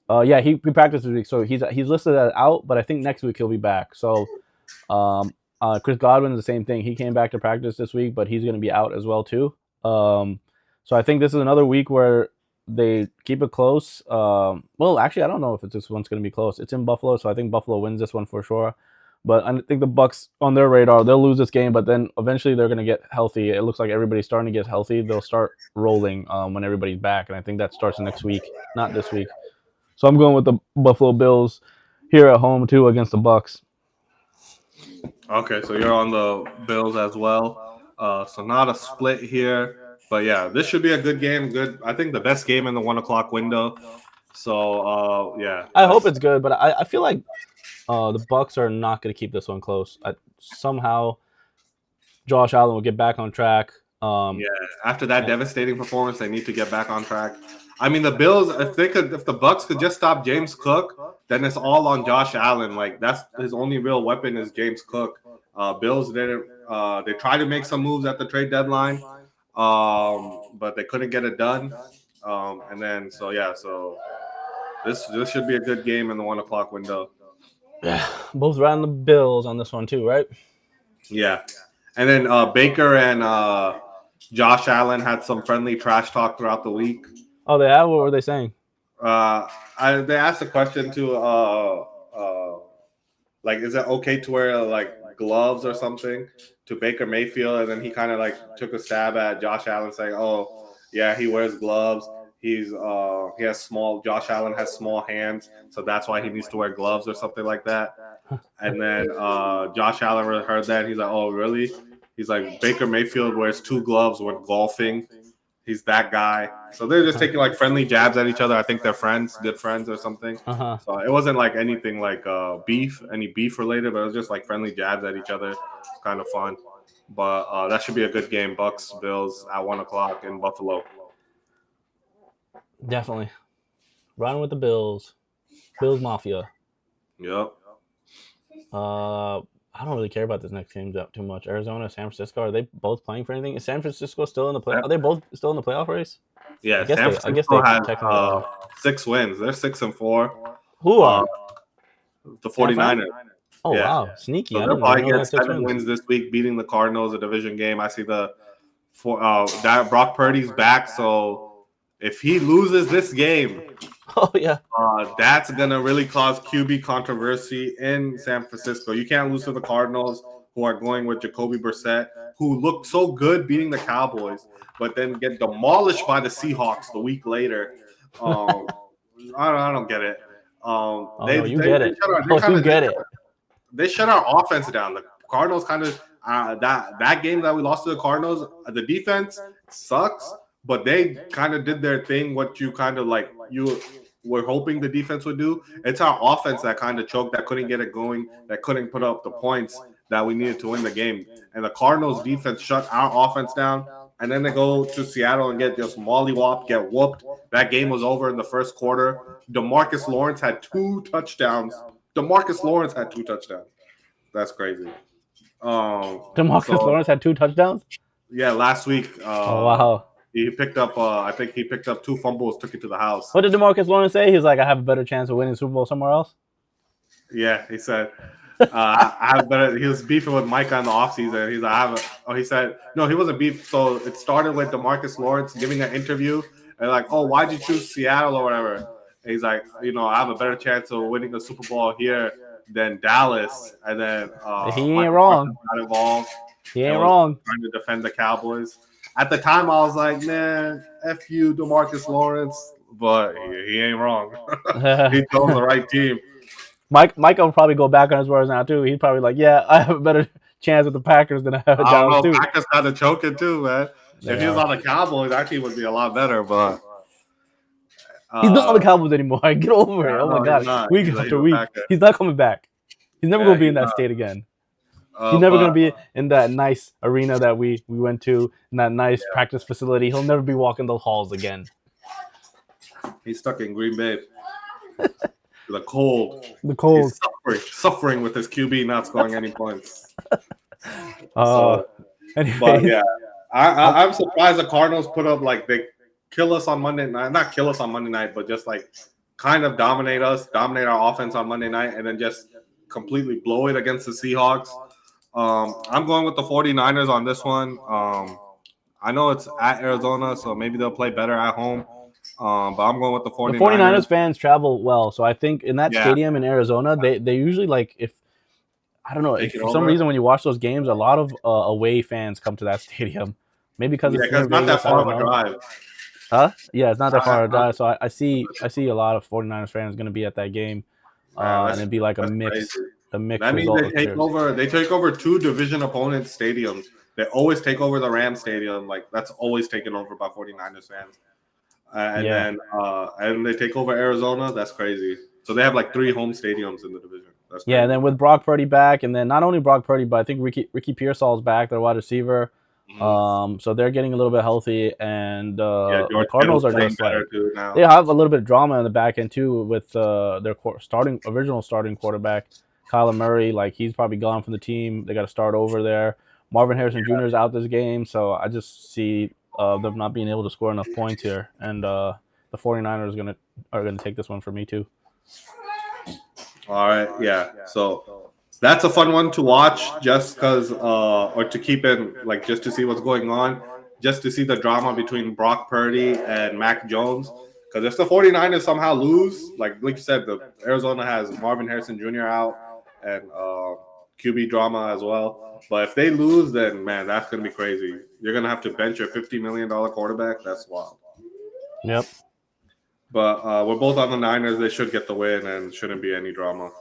Yeah, he practiced this week, so he's listed as out, but I think next week he'll be back. So Chris Godwin's the same thing. He came back to practice this week, but he's going to be out as well too. So I think this is another week where they keep it close. Well, actually, I don't know if this one's going to be close. It's in Buffalo, so I think Buffalo wins this one for sure. But I think the Bucks on their radar, they'll lose this game, but then eventually they're going to get healthy. It looks like everybody's starting to get healthy. They'll start rolling when everybody's back, and I think that starts next week, not this week. So I'm going with the Buffalo Bills here at home too against the Bucks. Okay, so you're on the Bills as well. So not a split here, but yeah, this should be a good game. Good, I think the best game in the 1 o'clock window. So yeah, I hope it's good, but I feel like the Bucks are not going to keep this one close. Somehow Josh Allen will get back on track. Yeah, after that devastating performance, they need to get back on track. I mean, the Bills, if the Bucks could just stop James Cook, then it's all on Josh Allen. Like that's his only real weapon is James Cook. Bills didn't. They tried to make some moves at the trade deadline, but they couldn't get it done. And then so this should be a good game in the 1 o'clock window. Yeah, both ran the Bills on this one too, right? Yeah, and then Baker and Josh Allen had some friendly trash talk throughout the week. Oh, they have. What were they saying? They asked a question to like, is it okay to wear like gloves or something to Baker Mayfield, and then he kind of like took a stab at Josh Allen, saying, "Oh, yeah, he wears gloves. He has small. Josh Allen has small hands, so that's why he needs to wear gloves or something like that." And then Josh Allen heard that, and he's like, "Oh, really?" He's like, Baker Mayfield wears 2 gloves when golfing. He's that guy. So they're just taking like friendly jabs at each other. I think they're friends, good friends or something. Uh-huh. So it wasn't like anything like any beef related, but it was just like friendly jabs at each other. It's kind of fun. But that should be a good game. Bucks Bills at 1 o'clock in Buffalo. Definitely. Riding with the Bills. Bills Mafia. Yep. I don't really care about this next game too much. Arizona, San Francisco, are they both playing for anything? Is San Francisco still in the play? Are they both still in the playoff race? Yeah, San Francisco has technically are. 6 wins. They're 6-4. Who are? The 49ers. Oh, Yeah. wow. Sneaky. So I they'll didn't probably know they get had 6 7 wins. wins this week, beating the Cardinals, a division game. I see that Brock Purdy's back, so if he loses this game, Oh, yeah. that's gonna really cause QB controversy in San Francisco. You can't lose to the Cardinals, who are going with Jacoby Brissett, who looked so good beating the Cowboys, but then get demolished by the Seahawks the week later. I don't get it. You get it. You get it. They shut our offense down. The Cardinals kind of that game that we lost to the Cardinals, the defense sucks, but they kind of did their thing. What you kind of like you were hoping the defense would do. It's our offense that kind of choked, that couldn't get it going, that couldn't put up the points that we needed to win the game. And the Cardinals defense shut our offense down. And then they go to Seattle and get just mollywhopped, get whooped. That game was over in the first quarter. DeMarcus Lawrence had 2 touchdowns. That's crazy. DeMarcus Lawrence had 2 touchdowns? Yeah, last week. Wow. He picked up, I think he picked up 2 fumbles, took it to the house. What did DeMarcus Lawrence say? He's like, I have a better chance of winning the Super Bowl somewhere else? Yeah, he said, I have better. He was beefing with Micah in the offseason. He's like, he said, no, he wasn't beef. So it started with DeMarcus Lawrence giving an interview and like, oh, why'd you choose Seattle or whatever? And he's like, I have a better chance of winning the Super Bowl here than Dallas. And then he ain't wrong. Got involved. He ain't wrong. Trying to defend the Cowboys. At the time, I was like, man, F you, DeMarcus Lawrence. But he ain't wrong. He chose the right team. Mike will probably go back on his words now too. He's probably like, "Yeah, I have a better chance with the Packers than I have with Dallas too." Packers got to choke it too, man. If he was on the Cowboys, that team would be a lot better. But he's not on the Cowboys anymore. Get over it. Oh my god, week after week, he's not coming back. He's never going to be in that state again. He's never going to be in that nice arena that we went to, in that nice practice facility. He'll never be walking those halls again. He's stuck in Green Bay. The cold. He's suffering with his QB not scoring any points. But yeah, I'm surprised the Cardinals put up like they kill us on Monday night. Not kill us on Monday night, but just like kind of dominate our offense on Monday night, and then just completely blow it against the Seahawks. I'm going with the 49ers on this one. I know it's at Arizona, so maybe they'll play better at home. But I'm going with the 49ers. The 49ers fans travel well, so I think in that stadium in Arizona, they usually like if for some reason when you watch those games, a lot of away fans come to that stadium. Maybe because it's not that far of a drive. Huh? Yeah, it's not that far of a drive. So I see a lot of 49ers fans going to be at that game, and it'd be like a mix. Crazy. A mix. That means they take over 2 division opponent stadiums. They always take over the Rams stadium. Like that's always taken over by 49ers fans. Then they take over Arizona. That's crazy. So they have like 3 home stadiums in the division. That's Yeah, and crazy. then with Brock Purdy back, and then not only Brock Purdy, but I think Ricky Pearsall's back, their wide receiver. Mhm. So they're getting a little bit healthy, and Yeah, the George Cardinals Kittle's are playing just better like too they now. have a little bit of drama in the back end too with their original starting quarterback, Kyler Murray. Like he's probably gone from the team. They got to start over there. Marvin Harrison Jr. is out this game, so I just see them not being able to score enough points here, and the 49ers are gonna take this one for me too. All right, yeah. So that's a fun one to watch, just because, or to keep in, like, just to see what's going on, just to see the drama between Brock Purdy and Mac Jones. Because if the 49ers somehow lose, like you said, the Arizona has Marvin Harrison Jr. out and QB drama as well. But if they lose, then man, that's gonna be crazy. You're gonna have to bench your $50 million quarterback. That's wild. Yep. But we're both on the Niners. They should get the win and shouldn't be any drama.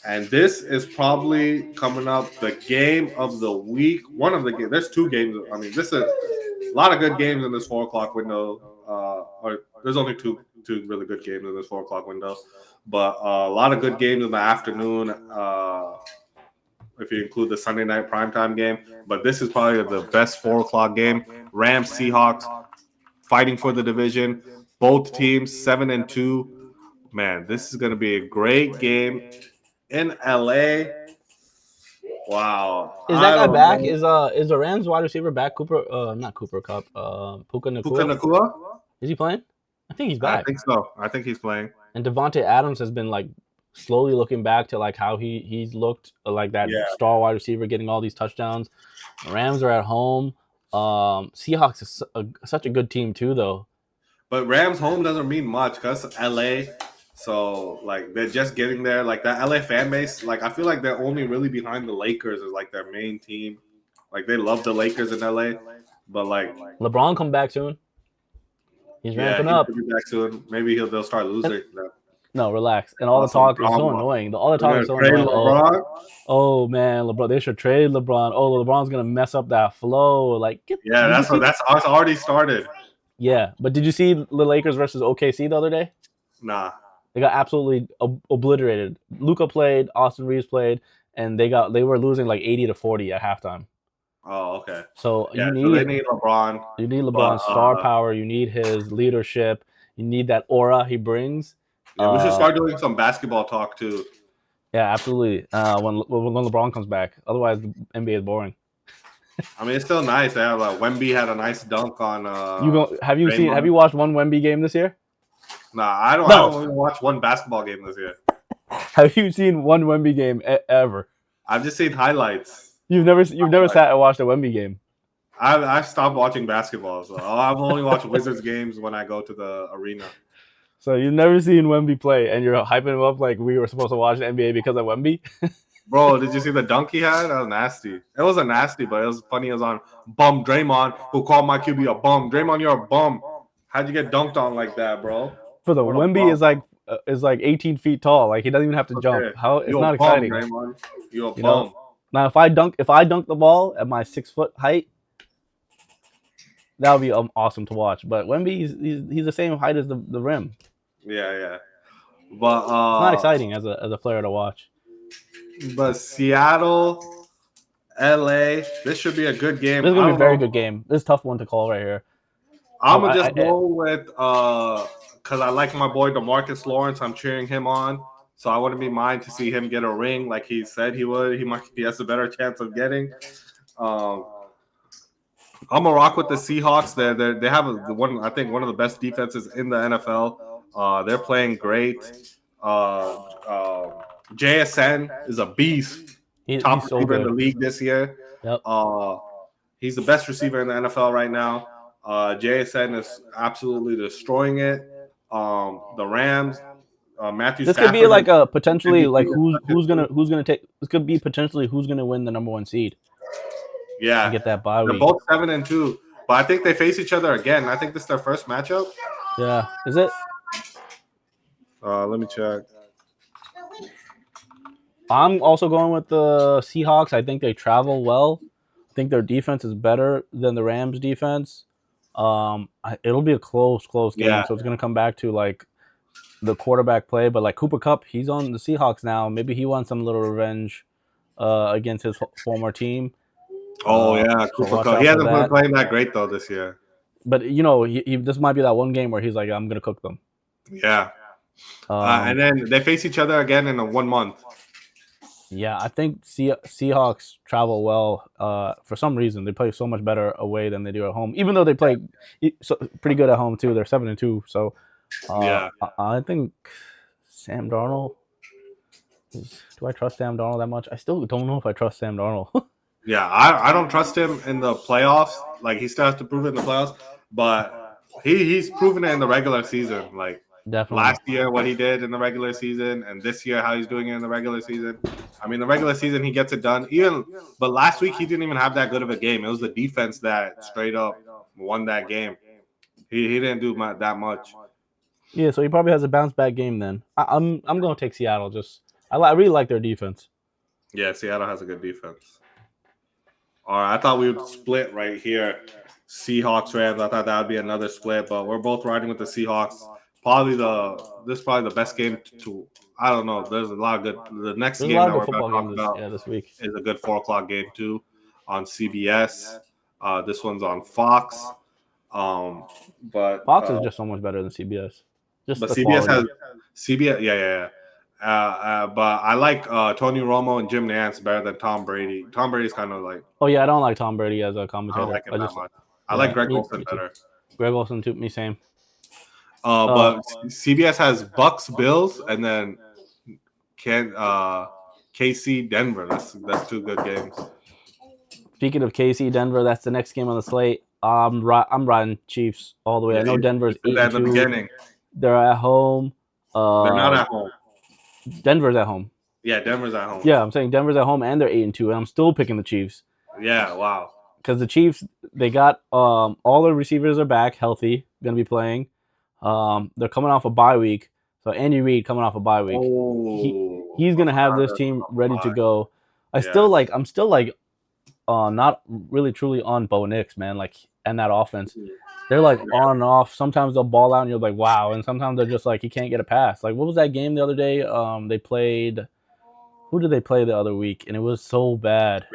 And this is probably coming up the game of the week. One of the games. There's two games. I mean, this is a lot of good games in this 4 o'clock window. Or there's only two really good games in this 4 o'clock window, but a lot of good games in the afternoon. If you include the Sunday night primetime game, but this is probably the best 4 o'clock game. Rams Seahawks fighting for the division. Both teams 7-2. Man, this is going to be a great game in LA. Wow, Is that I guy don't back? know. Is the Rams wide receiver back? Cooper, not Cooper Cup. Puka Puka Nakua. Nakua? Is he playing? I think he's I back. think so. I think he's playing. And Devontae Adams has been like slowly looking back to like how he's looked like that Yeah, star wide receiver, getting all these touchdowns. Rams are at home. Seahawks is such a good team too, though. but Rams home doesn't mean much because LA. So like they're just getting there. Like that LA fan base. Like I feel like they're only really behind the Lakers as like their main team. Like they love the Lakers in LA, but like LeBron come back soon. He's yeah, ramping he up. should be back soon. Maybe they'll start And, losing. no, relax. And all the Awesome talk is so drama. annoying. All the They're talk gonna is so trade annoying. LeBron. Oh man, LeBron. They should trade LeBron. Oh, LeBron's gonna mess up that flow. Like, Yeah, did you see? that's already started. Yeah, but did you see the Lakers versus OKC the other day? Nah. They got absolutely obliterated. Luca played, Austin Reeves played, and they were losing like 80-40 at halftime. Oh, okay. So Yeah, so they need LeBron, you need but LeBron's star power. You need his leadership. You need that aura he brings. yeah, we should start doing some basketball talk too. Yeah, absolutely. When LeBron comes back, otherwise the NBA is boring. I mean, it's still nice. They have Wemby had a nice dunk on. Have you Draymond. watched one Wemby game this year? Nah, I don't. I No. don't even watch one basketball game this year. Have you seen one Wemby game ever? I've just seen highlights. You've never sat and watched a Wemby game. I've stopped watching basketball, so I've only watched Wizards games when I go to the arena. So you've never seen Wemby play, and you're hyping him up like we were supposed to watch the NBA because of Wemby? Bro, did you see the dunk he had? That was nasty. It wasn't nasty, but it was funny. It was on bum Draymond, who called my QB a bum. Draymond, you're a bum. How'd you get dunked on like that, bro? For the What a Wemby bum. is like 18 feet tall. Like he doesn't even have to jump. Okay. How it's You a not bum, exciting. Draymond. You a You bum. know. Now if I dunk the ball at my 6 foot height, that would be awesome to watch. But Wemby, he's the same height as the rim. Yeah, yeah. But It's not exciting as a player to watch. But Seattle, LA, this should be a good game. This is gonna be a very good game. This is a tough one to call right here. I'm gonna just go with because I like my boy DeMarcus Lawrence. I'm cheering him on, so I wouldn't be mind to see him get a ring like he said he would. He has a better chance of getting. I'm gonna rock with the Seahawks. They have one of the best defenses in the NFL. They're playing great. JSN is a beast. Top so receiver in good. the league this year. Yep. He's the best receiver in the NFL right now. JSN is absolutely destroying it. The Rams, Matthew. This Stafford could be like a potentially like MVP who's gonna take. This could be potentially who's gonna win the number 1 seed. Yeah, And get that bye they're week. both 7-2, but I think they face each other again. I think this is their first matchup. Yeah, is it? Let me check. I'm also going with the Seahawks. I think they travel well. I think their defense is better than the Rams' defense. It'll be a close game. Yeah. So it's gonna come back to like the quarterback play, but like Cooper Cup, he's on the Seahawks now. Maybe he wants some little revenge against his former team. Oh yeah, So Cooper watch Cup. He out for hasn't been that. playing that great though this year. But this might be that one game where he's like, I'm gonna cook them. Yeah. And then they face each other again in 1 month. Yeah, I think Seahawks travel well. For some reason, they play so much better away than they do at home. Even though they play pretty good at home too. They're 7-2. So Yeah. I think Sam Darnold. Do I trust Sam Darnold that much? I still don't know if I trust Sam Darnold. Yeah, I don't trust him in the playoffs. Like he still has to prove it in the playoffs, but he's proven it in the regular season. Like Definitely. last year, what he did in the regular season, and this year how he's doing it in the regular season. I mean, the regular season he gets it done. But last week he didn't even have that good of a game. It was the defense that straight up won that game. He didn't do that much. Yeah, so he probably has a bounce back game then. I'm going to take Seattle. I really like their defense. Yeah, Seattle has a good defense. All right, I thought we would split right here. Seahawks Rams. I thought that would be another split, but we're both riding with the Seahawks. This is probably the best game to. I don't know. There's a lot of good. The next There's a game lot that of we're good going football to talk games about this week. is a good 4 o'clock game too on CBS. This one's on Fox. But Fox is just so much better than CBS. Just but the CBS quality. has CBS. Yeah. But I like Tony Romo and Jim Nantz better than Tom Brady. Tom Brady's kind of like. Oh yeah, I don't like Tom Brady as a I commentator. don't like him that much. I Yeah, like Greg me Olson too. better. Greg Olson too. Me same. But CBS has Bucks, Bills, and then KC, Denver. That's 2 good games. Speaking of KC, Denver, that's the next game on the slate. I'm riding Chiefs all the way. Yeah, I know Denver's you said that at the 8-2. beginning. They're at home. They're not at home. Denver's at home. Yeah, Denver's at home. Yeah, I'm saying Denver's at home and they're 8-2, and I'm still picking the Chiefs. Yeah, wow. Because the Chiefs, they got all the receivers are back, healthy, going to be playing. They're coming off a bye week, so Andy Reid coming off a bye week. He's going to have this team ready to go. I'm still not really truly on Bo Nix, man. Like, and that offense, they're like on and off. Sometimes they'll ball out, and you're like, wow. And sometimes they're just like, he can't get a pass. Like, what was that game the other day? They played. Who did they play the other week? And it was so bad.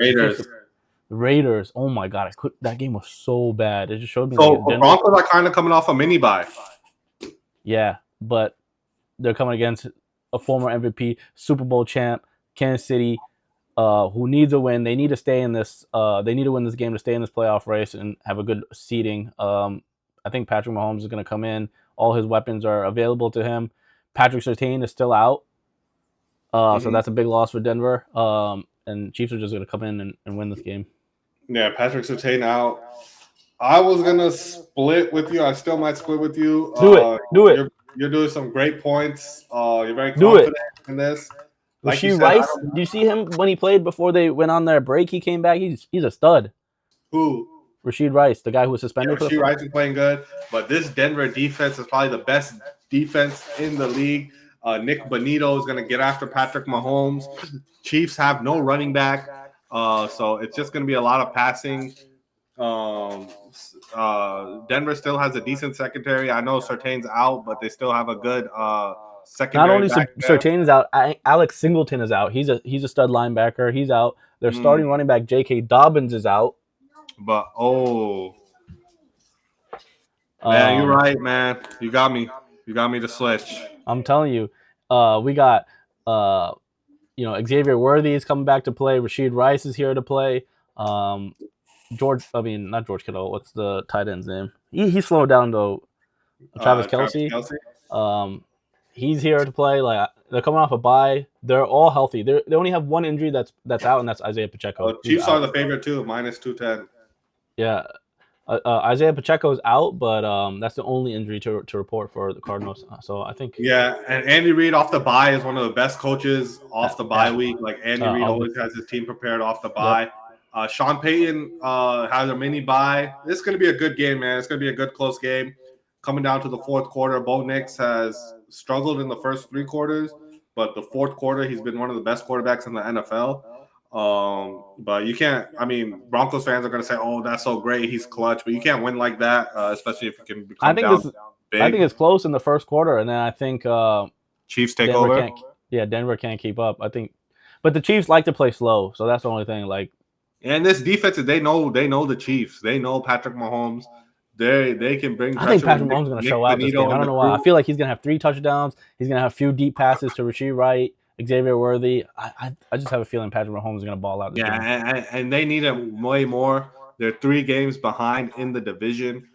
Raiders. Oh my god, that game was so bad. It just showed me. So Broncos are kind of coming off a mini bye. Yeah, but they're coming against a former MVP, Super Bowl champ, Kansas City, who needs a win. They need to stay in this. They need to win this game to stay in this playoff race and have a good seeding. I think Patrick Mahomes is going to come in. All his weapons are available to him. Patrick Surtain is still out, so that's a big loss for Denver. And Chiefs are just going to come in and win this game. Yeah, Patrick Surtain out. I was gonna split with you. I still might split with you. Do it. You're doing some great points. You're very confident in this. Like Rasheed Rice, do you see him when he played before they went on their break? He came back. He's a stud. Who? Rasheed Rice, the guy who was suspended. Rasheed Rice is playing good, but this Denver defense is probably the best defense in the league. Nick Bonito is going to get after Patrick Mahomes. Chiefs have no running back, so it's just going to be a lot of passing. Denver still has a decent secondary. I know Surtain's out, but they still have a good secondary. Not only Surtain is out, Alex Singleton is out. He's a stud linebacker. He's out. Their starting running back J.K. Dobbins is out. But man, you're right, man. You got me. You got me to switch. I'm telling you, we got Xavier Worthy is coming back to play. Rasheed Rice is here to play. Not George Kittle. What's the tight end's name? He's slowed down though. Travis Kelce. He's here to play. Like, they're coming off a bye. They're all healthy. They only have one injury that's out, and that's Isaiah Pacheco. Chiefs are the favorite too, -210. Yeah, Isaiah Pacheco is out, but that's the only injury to report for the Cardinals. So I think. Yeah, and Andy Reid off the bye is one of the best coaches off the bye week. Like Andy Reid always has his team prepared off the bye. Yep. Sean Payton has a mini bye. This is going to be a good game, man. It's going to be a good close game. Coming down to the fourth quarter, Bo Nix has struggled in the first 3 quarters, but the fourth quarter, he's been one of the best quarterbacks in the NFL. But you can't. I mean, Broncos fans are going to say, "Oh, that's so great, he's clutch," but you can't win like that, especially if you can. I think I think big. it's close in the first quarter, and then I think Chiefs take Denver over. can't. Yeah, Denver can't keep up. I think, but the Chiefs like to play slow, so that's the only thing. Like, And this defense, they know the Chiefs. They know Patrick Mahomes. They can bring I think pressure with Patrick Mahomes is going to Nick show out this game. Benito I and don't the know why. I crew. feel like he's going to have 3 touchdowns. He's going to have a few deep passes to Rasheed Wright, Xavier Worthy. I just have a feeling Patrick Mahomes is going to ball out this Yeah, game. and they need him way more. They're 3 games behind in the division.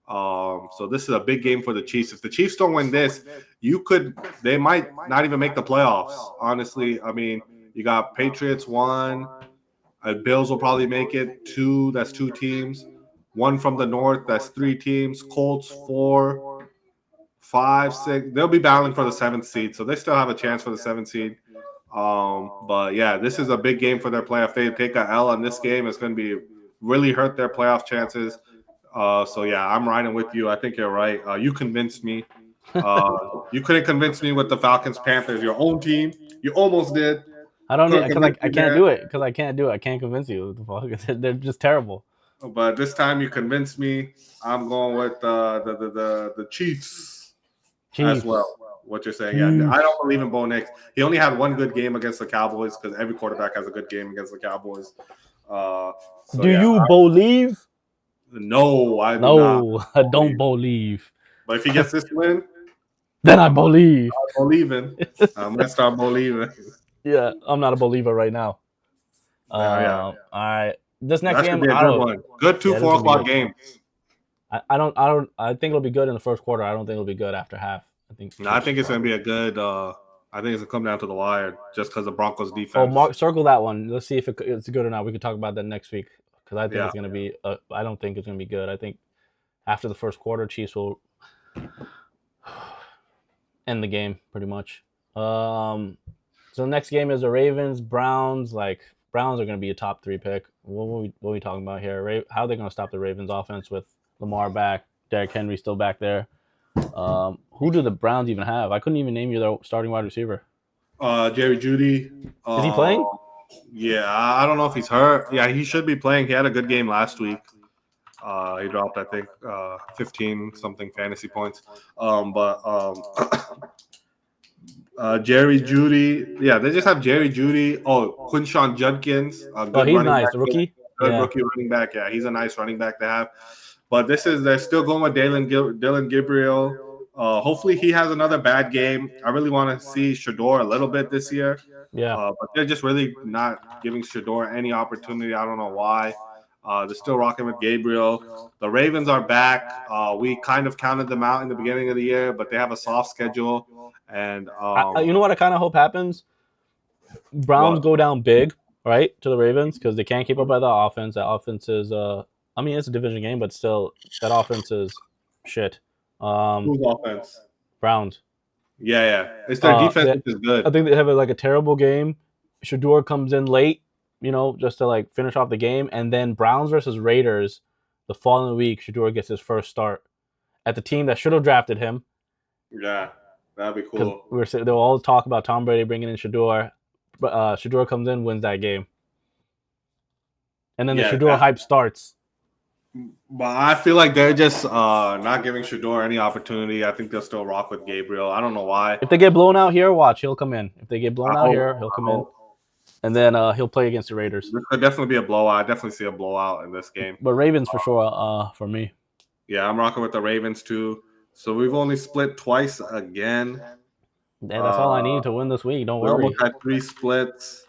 So this is a big game for the Chiefs. If the Chiefs don't win this, they might not even make the playoffs. Honestly, I mean, you got Patriots 1, Bills will probably make it 2. That's 2 teams. 1 from the North. That's 3 teams. Colts 4, 5, 6. They'll be battling for the 7th seed, so they still have a chance for the 7th seed. But yeah, this is a big game for their playoff. If they take a L on this game, it's going to be really hurt their playoff chances. So yeah, I'm riding with you. I think you're right. You convinced me. You couldn't convince me with the Falcons Panthers, your own team. You almost did. I don't need Couldn't because convince I me can't there. do it because I can't do it. I can't convince you. They're just terrible. But this time you convinced me. I'm going with the Chiefs as well. Chiefs. What you're saying, yeah. I Chiefs. don't believe in Bo Nix. He only had 1 good game against the Cowboys because every quarterback has a good game against the Cowboys. So Do yeah, you believe? no, I do not No, I don't believe. believe. But if he gets this win, Then I I'm gonna believe. start believing. I'm gonna start believing. Yeah, I'm not a believer right now. Yeah, All right. This next that should game, be a I good don't. one. Good 2 Yeah, this is 4 gonna be o'clock good. games. I think it'll be good in the first quarter. I don't think it'll be good after half. I think. No, I think it's gonna be a good. I think it's gonna come down to the wire just because the Broncos Oh, defense. Mark, circle that one. Let's see if it's good or not. We can talk about that next week because I think Yeah. it's gonna be. I don't think it's gonna be good. I think after the first quarter, Chiefs will end the game pretty much. So the next game is the Ravens Browns. Like Browns are going to be a top 3 pick. What are we talking about here? How are they going to stop the Ravens offense with Lamar back, Derrick Henry still back there? Who do the Browns even have? I couldn't even name you their starting wide receiver. Jerry Judy. Is he playing? Yeah, I don't know if he's hurt. Yeah, he should be playing. He had a good game last week. He dropped, I think, 15 something fantasy points. Jerry Judy. Yeah, they just have Jerry Judy. Oh, Quinshawn Judkins, a good He's running nice. back. The rookie. Good Yeah. rookie running back. Yeah, he's a nice running back to have. But they're still going with Dylan Gabriel. Hopefully he has another bad game. I really want to see Shador a little bit this year. Yeah. But they're just really not giving Shador any opportunity. I don't know why. They're still rocking with Gabriel. The Ravens are back. We kind of counted them out in the beginning of the year, but they have a soft schedule. And You know what I kind of hope happens? Browns go down big, right, to the Ravens because they can't keep up by the offense. That offense is, I mean, it's a division game, but still, that offense is shit. whose offense? Browns. Yeah. It's their defense, which is good. I think they have a terrible game. Shador comes in late, just to like finish off the game, and then Browns versus Raiders the following week. Shador gets his first start at the team that should have drafted him. Yeah, that'd be cool. They'll all talk about Tom Brady bringing in Shador, but Shador comes in, wins that game, and then the Shador hype starts. But I feel like they're just not giving Shador any opportunity. I think they'll still rock with Gabriel. I don't know why. If they get blown out here, watch, he'll come in. If they get blown out here, he'll come in. And then he'll play against the Raiders. This could definitely be a blowout. I definitely see a blowout in this game. But Ravens for sure for me. Yeah, I'm rocking with the Ravens too. So we've only split twice again. Yeah, that's all I need to win this week. Don't We worry. almost had 3 splits.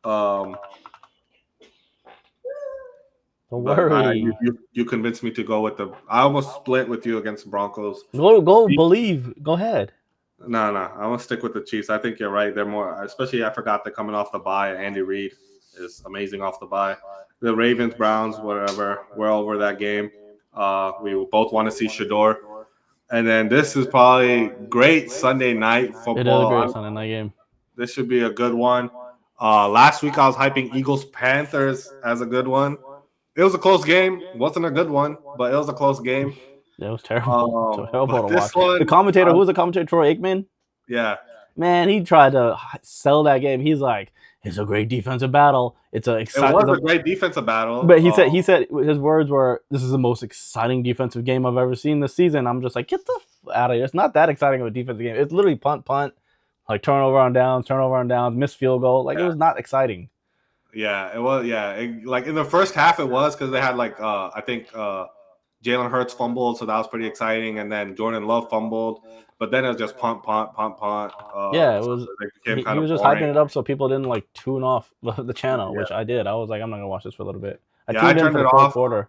Don't worry. You convinced me to go with the. I almost split with you against the Broncos. Go believe. Go ahead. No. I'm gonna stick with the Chiefs. I think you're right. They're more, especially I forgot they're coming off the bye. Andy Reid is amazing off the bye. The Ravens, Browns, whatever. We're over that game. We both want to see Shador. And then this is probably great Sunday night football. It is a great Sunday night game. This should be a good one. Last week I was hyping Eagles Panthers as a good one. It was a close game. It wasn't a good one, but it was a close game. It was terrible. Terrible to watch. One, the commentator, who was the commentator? Troy Aikman? Yeah. Man, he tried to sell that game. He's like, it's a great defensive battle. It's a It was exciting. a great defensive battle. But he said his words were, "This is the most exciting defensive game I've ever seen this season." I'm just like, get the out of here. It's not that exciting of a defensive game. It's literally punt, like turnover on downs, missed field goal. Like it was not exciting. Yeah, it was. Yeah, like in the first half, it was because they had like I think Jalen Hurts fumbled, so that was pretty exciting, and then Jordan Love fumbled, but then it was just punt. Yeah, it So was. it became He kind of was just boring. hyping it up so people didn't like tune off the channel, Yeah, which I did. I was like, I'm not gonna watch this for a little bit. I yeah. I tuned in turned for it the fourth off. quarter.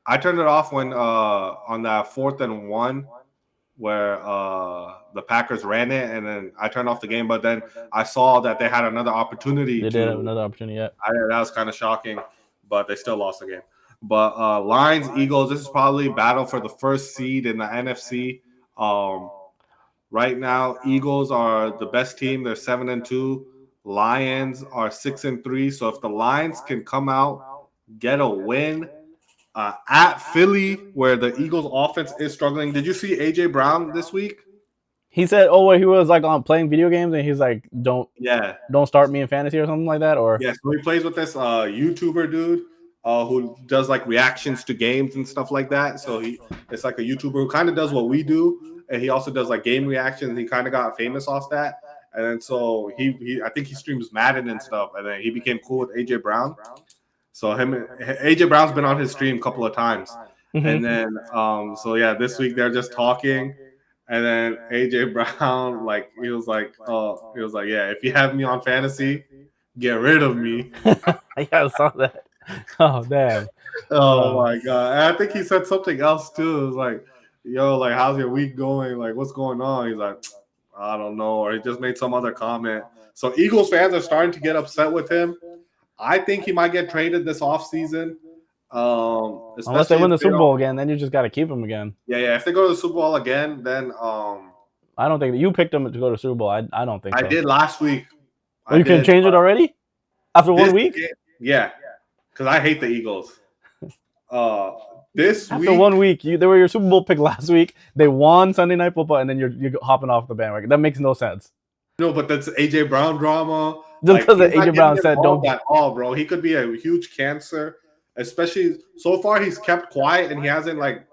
I turned it off when on that 4th and 1 where the Packers ran it, and then I turned off the game. But then I saw that they had another opportunity They did have to. another opportunity yet. That was kind of shocking, but they still lost the game. But Lions, Eagles, this is probably battle for the first seed in the NFC. Right now, Eagles are the best team. They're 7-2. Lions are 6-3. So if the Lions can come out, get a win at Philly, where the Eagles' offense is struggling. Did you see AJ Brown this week? He said, "Oh, well, he was like on playing video games, and he's like, don't start me in fantasy or something like that." Or yeah, so he plays with this YouTuber dude who does like reactions to games and stuff like that. So it's like a YouTuber who kind of does what we do, and he also does like game reactions. He kind of got famous off that, and then so he I think he streams Madden and stuff, and then he became cool with AJ Brown. So AJ Brown's been on his stream a couple of times, and then so yeah, this week they're just talking. And then AJ Brown, like he was like, yeah, if you have me on fantasy, get rid of me. yeah, I saw that. Oh damn. Oh my god. And I think he said something else too. It was like, yo, like how's your week going? Like what's going on? He's like, I don't know. Or he just made some other comment. So Eagles fans are starting to get upset with him. I think he might get traded this offseason. Unless they win the Super Bowl again, then you just got to keep him again. Yeah. If they go to the Super Bowl again, then I don't think that you picked him to go to Super Bowl. I don't think so. I did last week. You can change it already after 1 week. Yeah, because I hate the Eagles. This after week, 1 week, they were your Super Bowl pick last week. They won Sunday Night Football, and then you're hopping off the bandwagon. That makes no sense. No, but that's AJ Brown drama. Just because AJ Brown said don't at all, bro. He could be a huge cancer. Especially so far, he's kept quiet and he hasn't like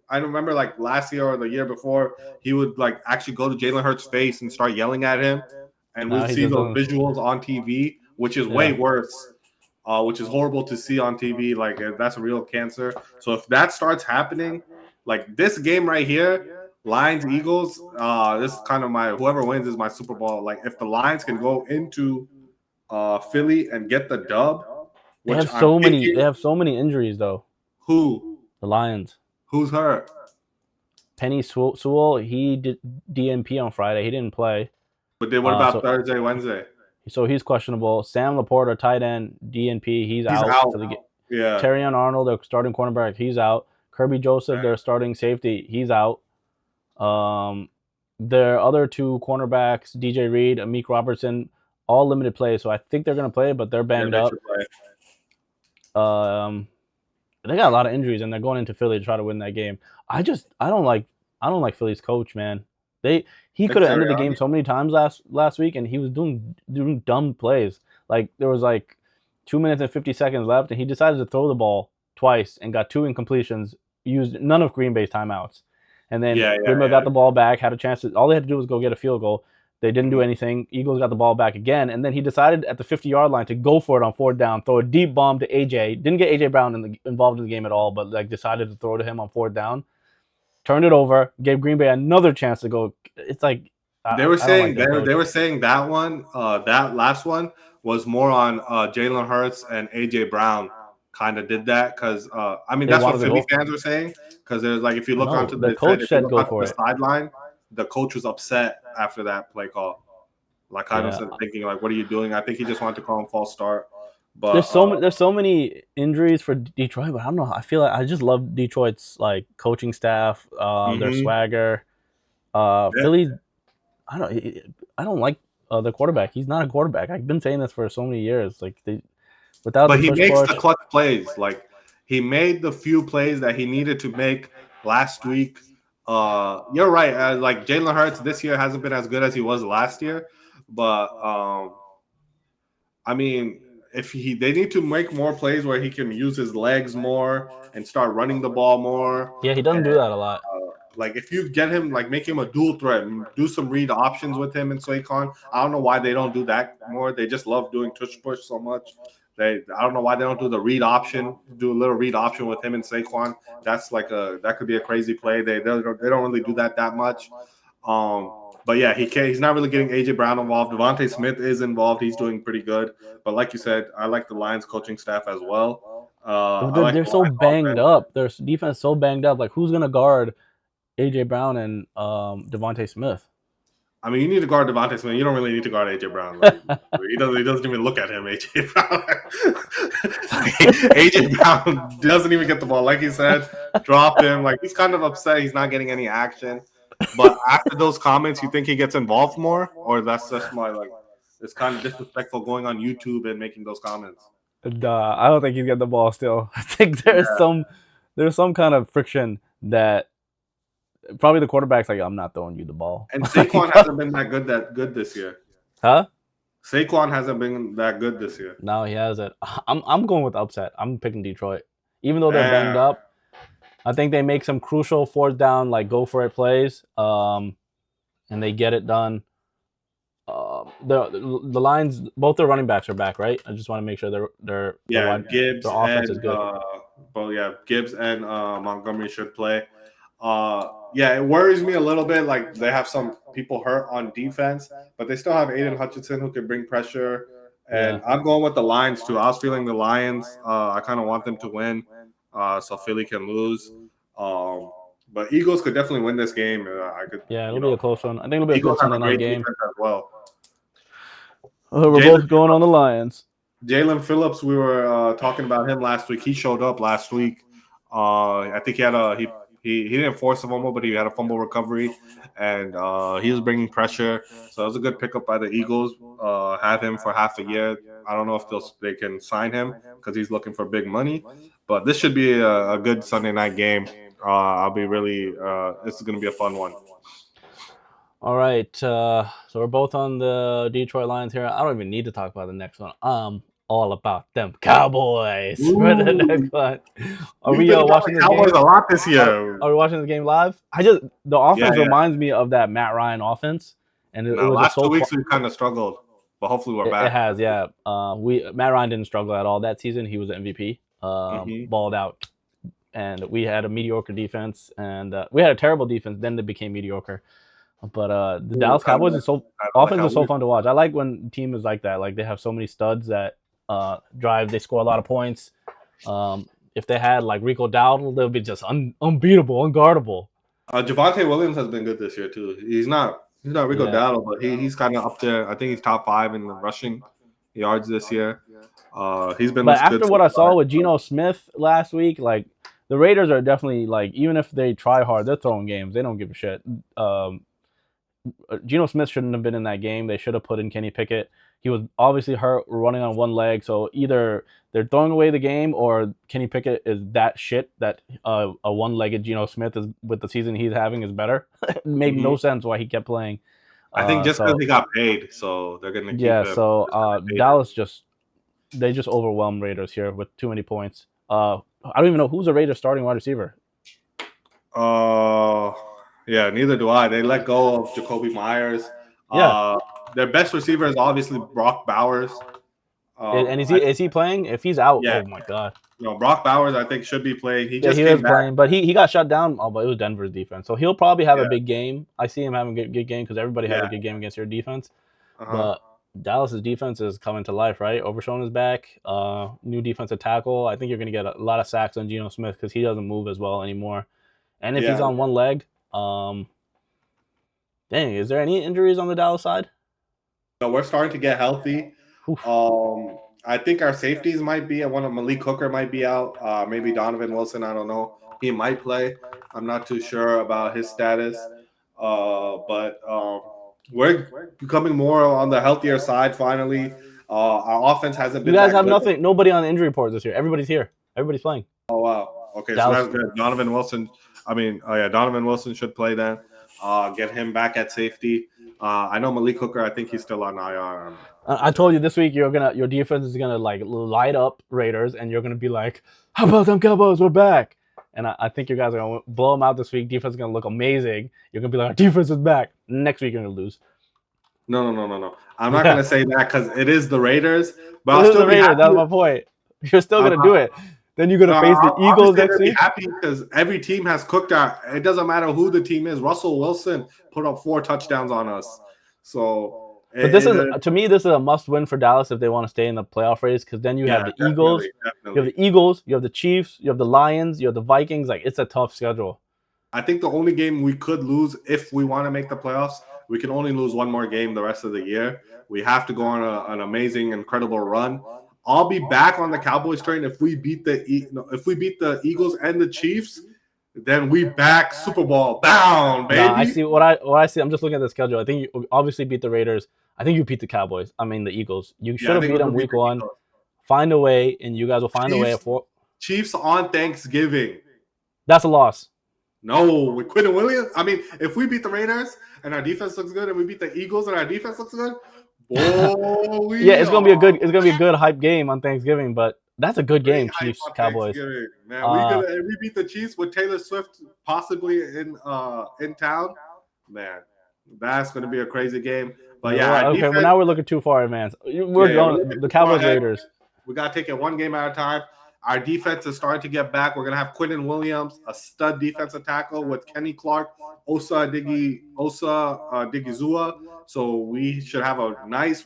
I remember like last year or the year before, he would like actually go to Jalen Hurts' face and start yelling at him, and we'd see those visuals on TV, which is way worse. Which is horrible to see on TV. Like that's a real cancer. So if that starts happening, like this game right here, Lions Eagles, this is kind of whoever wins is my Super Bowl. Like if the Lions can go into Philly and get the dub, they have so many injuries though. Who? The Lions. Who's hurt? Penny Sewell, he did DNP on Friday. He didn't play. But then what about Thursday, Wednesday? So he's questionable. Sam Laporta, tight end, DNP, he's out. For the game. Yeah. Terrion Arnold, their starting cornerback, he's out. Kirby Joseph, their starting safety, he's out. Their other two cornerbacks, DJ Reed, Amik Robertson, all limited play. So I think they're going to play, but they're banged up. They got a lot of injuries, and they're going into Philly to try to win that game. I don't like Philly's coach, man. He could have ended the game so many times last week, and he was doing dumb plays. Like there was like 2 minutes and 50 seconds left, and he decided to throw the ball twice and got 2 incompletions. Used none of Green Bay's timeouts, and then Green Bay got the ball back, had a chance to. All they had to do was go get a field goal. They didn't do anything. Eagles got the ball back again, and then he decided at the 50-yard line to go for it on 4th down, throw a deep bomb to AJ. Didn't get AJ Brown involved in the game at all, but like decided to throw to him on 4th down. Turned it over, gave Green Bay another chance to go. It's like they were saying that one, that last one was more on Jalen Hurts and AJ Brown. Kind of did that because I mean that's what Philly fans were saying because there's like if you look onto the coach said go for it. Sideline, the coach was upset after that play call. Like kind of thinking like, what are you doing? I think he just wanted to call him false start. But there's so many injuries for Detroit, but I don't know. I feel like I just love Detroit's like coaching staff, their swagger. Philly, I don't like the quarterback. He's not a quarterback. I've been saying this for so many years. Like but he makes the clutch plays. Like he made the few plays that he needed to make last week. You're right. Like Jalen Hurts this year hasn't been as good as he was last year, but I mean, they need to make more plays where he can use his legs more and start running the ball more. Yeah, he doesn't And do that a lot. like if you get him, like make him a dual threat and do some read options with him and Saquon. I don't know why they don't do that more. They just love doing tush push so much. I don't know why they don't do the read option, do a little read option with him and Saquon. That's like that could be a crazy play. They don't really do that much. Um, but yeah, he's not really getting AJ Brown involved. Devontae Smith is involved. He's doing pretty good. But like you said, I like the Lions coaching staff as well. I like They're the so Lions banged offense. up. Their defense so banged up. Like who's gonna guard AJ Brown and Devontae Smith? I mean, you need to guard Devontae Smith. You don't really need to guard AJ Brown. Like he doesn't even look at him. AJ Brown. AJ Brown doesn't even get the ball. Like he said, drop him. Like he's kind of upset. He's not getting any action. But after those comments, you think he gets involved more, or that's just my like? It's kind of disrespectful going on YouTube and making those comments. I don't think he's getting the ball still. I think there's some kind of friction that probably the quarterback's like, I'm not throwing you the ball. And Saquon hasn't been that good this year. Huh? Saquon hasn't been that good this year. No, he hasn't. I'm going with upset. I'm picking Detroit. Even though they're Damn. banged up, I think they make some crucial fourth down, like go for it plays, and they get it done. The Lions, both their running backs are back, right? I just want to make sure their Gibbs offense and is good. Gibbs and Montgomery should play. It worries me a little bit. Like they have some people hurt on defense, but they still have Aiden Hutchinson who can bring pressure. And I'm going with the Lions too. I was feeling the Lions. I kind of want them to win, so Philly can lose. But Eagles could definitely win this game. It'll be a close one. I think it'll be a good Sunday night game as well. We're both going on the Lions. Jalen Phillips, we were talking about him last week. He showed up last week. I think he had he didn't force a fumble, but he had a fumble recovery, and he was bringing pressure. So it was a good pickup by the Eagles. Have him for half a year. I don't know if they can sign him because he's looking for big money, but this should be a good Sunday night game. I'll be really. This is going to be a fun one. All right, so we're both on the Detroit Lions here. I don't even need to talk about the next one. All about them Cowboys for the next one. Are we watching this Cowboys game a lot this year? Are we watching this game live? The offense reminds me of that Matt Ryan offense, and it was last just so 2 weeks we kind of struggled, but hopefully we're back. It has, yeah. Matt Ryan didn't struggle at all that season. He was an MVP, balled out, and we had a mediocre defense, and we had a terrible defense. Then they became mediocre. But the Dallas Cowboys offense is so fun to watch. I like when the team is like that. Like they have so many studs that drive. They score a lot of points. If they had like Rico Dowdle, they'll be just unbeatable, unguardable. Javonte Williams has been good this year too. He's not Rico Dowdle, but he's kind of up there. I think he's top 5 in the rushing yards this year. He's been. But after what I saw with Geno Smith last week, like the Raiders are definitely like, even if they try hard, they're throwing games. They don't give a shit. Geno Smith shouldn't have been in that game. They should have put in Kenny Pickett. He was obviously hurt, running on one leg. So either they're throwing away the game, or Kenny Pickett is that shit that a one-legged Geno Smith is with the season he's having is better. It made no sense why he kept playing. I think just because he got paid, so they're gonna keep him. So Dallas just overwhelmed Raiders here with too many points. I don't even know who's a Raiders starting wide receiver. Yeah, neither do I. They let go of Jacoby Myers. Their best receiver is obviously Brock Bowers. And is he playing? If he's out, oh my god. No, Brock Bowers I think should be playing. He was playing, but he got shut down. Oh, but it was Denver's defense, so he'll probably have a big game. I see him having a good game because everybody has a good game against your defense. But Dallas's defense is coming to life, right? Overshown is back. New defensive tackle. I think you're going to get a lot of sacks on Geno Smith because he doesn't move as well anymore. And if he's on one leg, dang, is there any injuries on the Dallas side? No, we're starting to get healthy. I think our safeties might be. One of Malik Hooker might be out. Maybe Donovan Wilson. I don't know. He might play. I'm not too sure about his status. But we're becoming more on the healthier side. Finally, our offense hasn't been. You guys have nothing. Nobody on the injury report this year. Everybody's here. Everybody's playing. Oh wow. Okay, Dallas. So that's good. Donovan Wilson. Donovan Wilson should play then. Get him back at safety. I know Malik Hooker. I think he's still on IR. I told you this week your defense is gonna like light up Raiders, and you're gonna be like, "How about them Cowboys? We're back!" And I think you guys are gonna blow them out this week. Defense is gonna look amazing. You're gonna be like, "Our defense is back." Next week you're gonna lose. No. I'm not Yeah, gonna say that because it is the Raiders, but it I'll is still the be Raiders. happy. That's my point. You're still I'm, gonna do it. Then you're gonna face the Eagles obviously, next gonna be week. happy because every team has cooked out. It doesn't matter who the team is. Russell Wilson put up 4 touchdowns on us, so But this is to me, this is a must-win for Dallas if they want to stay in the playoff race. Because then you have yeah, the Eagles, you have the Eagles, you have the Chiefs, you have the Lions, you have the Vikings. Like it's a tough schedule. I think the only game we could lose if we want to make the playoffs, we can only lose one more game the rest of the year. We have to go on an amazing, incredible run. I'll be back on the Cowboys train if we beat the Eagles and the Chiefs. Then we back Super Bowl bound, Nah, I baby. see what I see. I'm just looking at the schedule. I think you obviously beat the Raiders. I think you beat the Cowboys. I mean the Eagles. You Yeah, should I have think beat we're them gonna beat week the one. Eagles. Find a way, and you guys will find a way. Chiefs on Thanksgiving. That's a loss. No, with Quinn Williams. I mean, if we beat the Raiders and our defense looks good, and we beat the Eagles and our defense looks good, boy, Yeah, it's gonna be a good. It's gonna be a good hype game on Thanksgiving. But that's a good great game, hype Chiefs on Cowboys. Thanksgiving, man. Uh, We beat the Chiefs with Taylor Swift possibly in town, man. That's gonna be a crazy game. But yeah, our okay. Well, defense. now we're looking too far in advance. We're We're going looking the too far Cowboys ahead. Raiders. We got to take it one game at a time. Our defense is starting to get back. We're going to have Quinton Williams, a stud defensive tackle with Kenny Clark, Osa Digizua. So we should have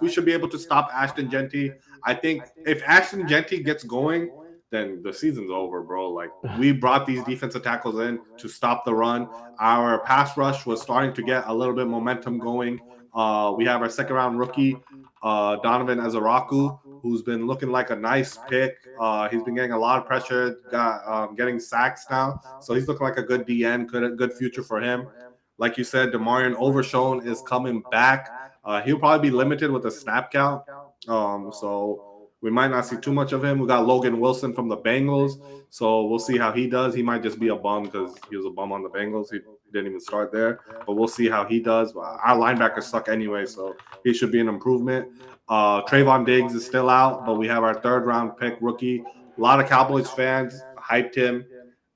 we should be able to stop Ashton Genty. I think if Ashton Genty gets going, then the season's over, bro. Like we brought these defensive tackles in to stop the run. Our pass rush was starting to get a little bit momentum going. We have our second round rookie, Donovan Azaraku, who's been looking like a nice pick. He's been getting a lot of pressure, getting sacks now. So he's looking like a good DN, good future for him. Like you said, Demarion Overshone is coming back. He'll probably be limited with the snap count. So we might not see too much of him. We got Logan Wilson from the Bengals. So we'll see how he does. He might just be a bum because he was a bum on the Bengals. He didn't even start there. But we'll see how he does. Our linebackers suck anyway, so he should be an improvement. Trayvon Diggs is still out, but we have our third-round pick rookie. A lot of Cowboys fans hyped him.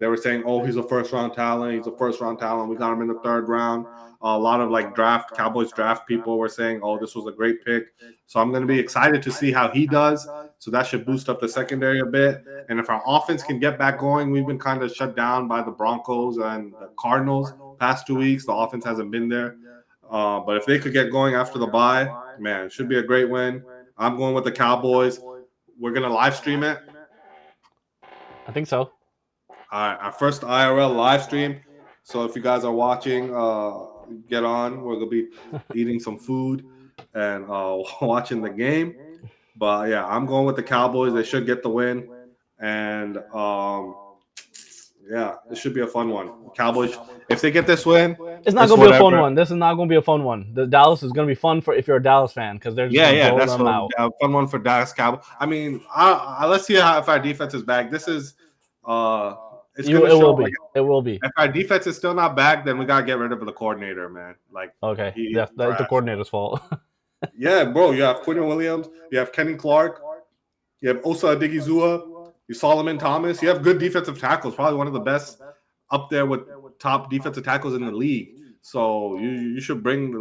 They were saying, "Oh, he's a first-round talent. He's a first-round talent. We got him in the third round." A lot of Cowboys draft people were saying, "Oh, this was a great pick." So I'm going to be excited to see how he does. So that should boost up the secondary a bit. And if our offense can get back going, we've been kind of shut down by the Broncos and the Cardinals past 2 weeks. The offense hasn't been there. But if they could get going after the bye, man, it should be a great win. I'm going with the Cowboys. We're going to live stream it. I think so. All right, our first IRL live stream. So if you guys are watching, get on. We're going to be eating some food and watching the game. But yeah, I'm going with the Cowboys. They should get the win. And yeah, this should be a fun one. Cowboys, if they get this win, it's not going to be a fun one. This is not going to be a fun one. The Dallas is going to be fun for if you're a Dallas fan because they're just going to blow them out. A fun one for Dallas Cowboys. I mean, let's see if our defense is back. This is it's going to show. It will be. If our defense is still not back, then we got to get rid of the coordinator, man. Like, okay, that's the coordinator's fault. Yeah, bro. You have Quinton Williams. You have Kenny Clark. You have Osa Digizua. You Solomon Thomas. You have good defensive tackles. Probably one of the best up there with top defensive tackles in the league. So you should bring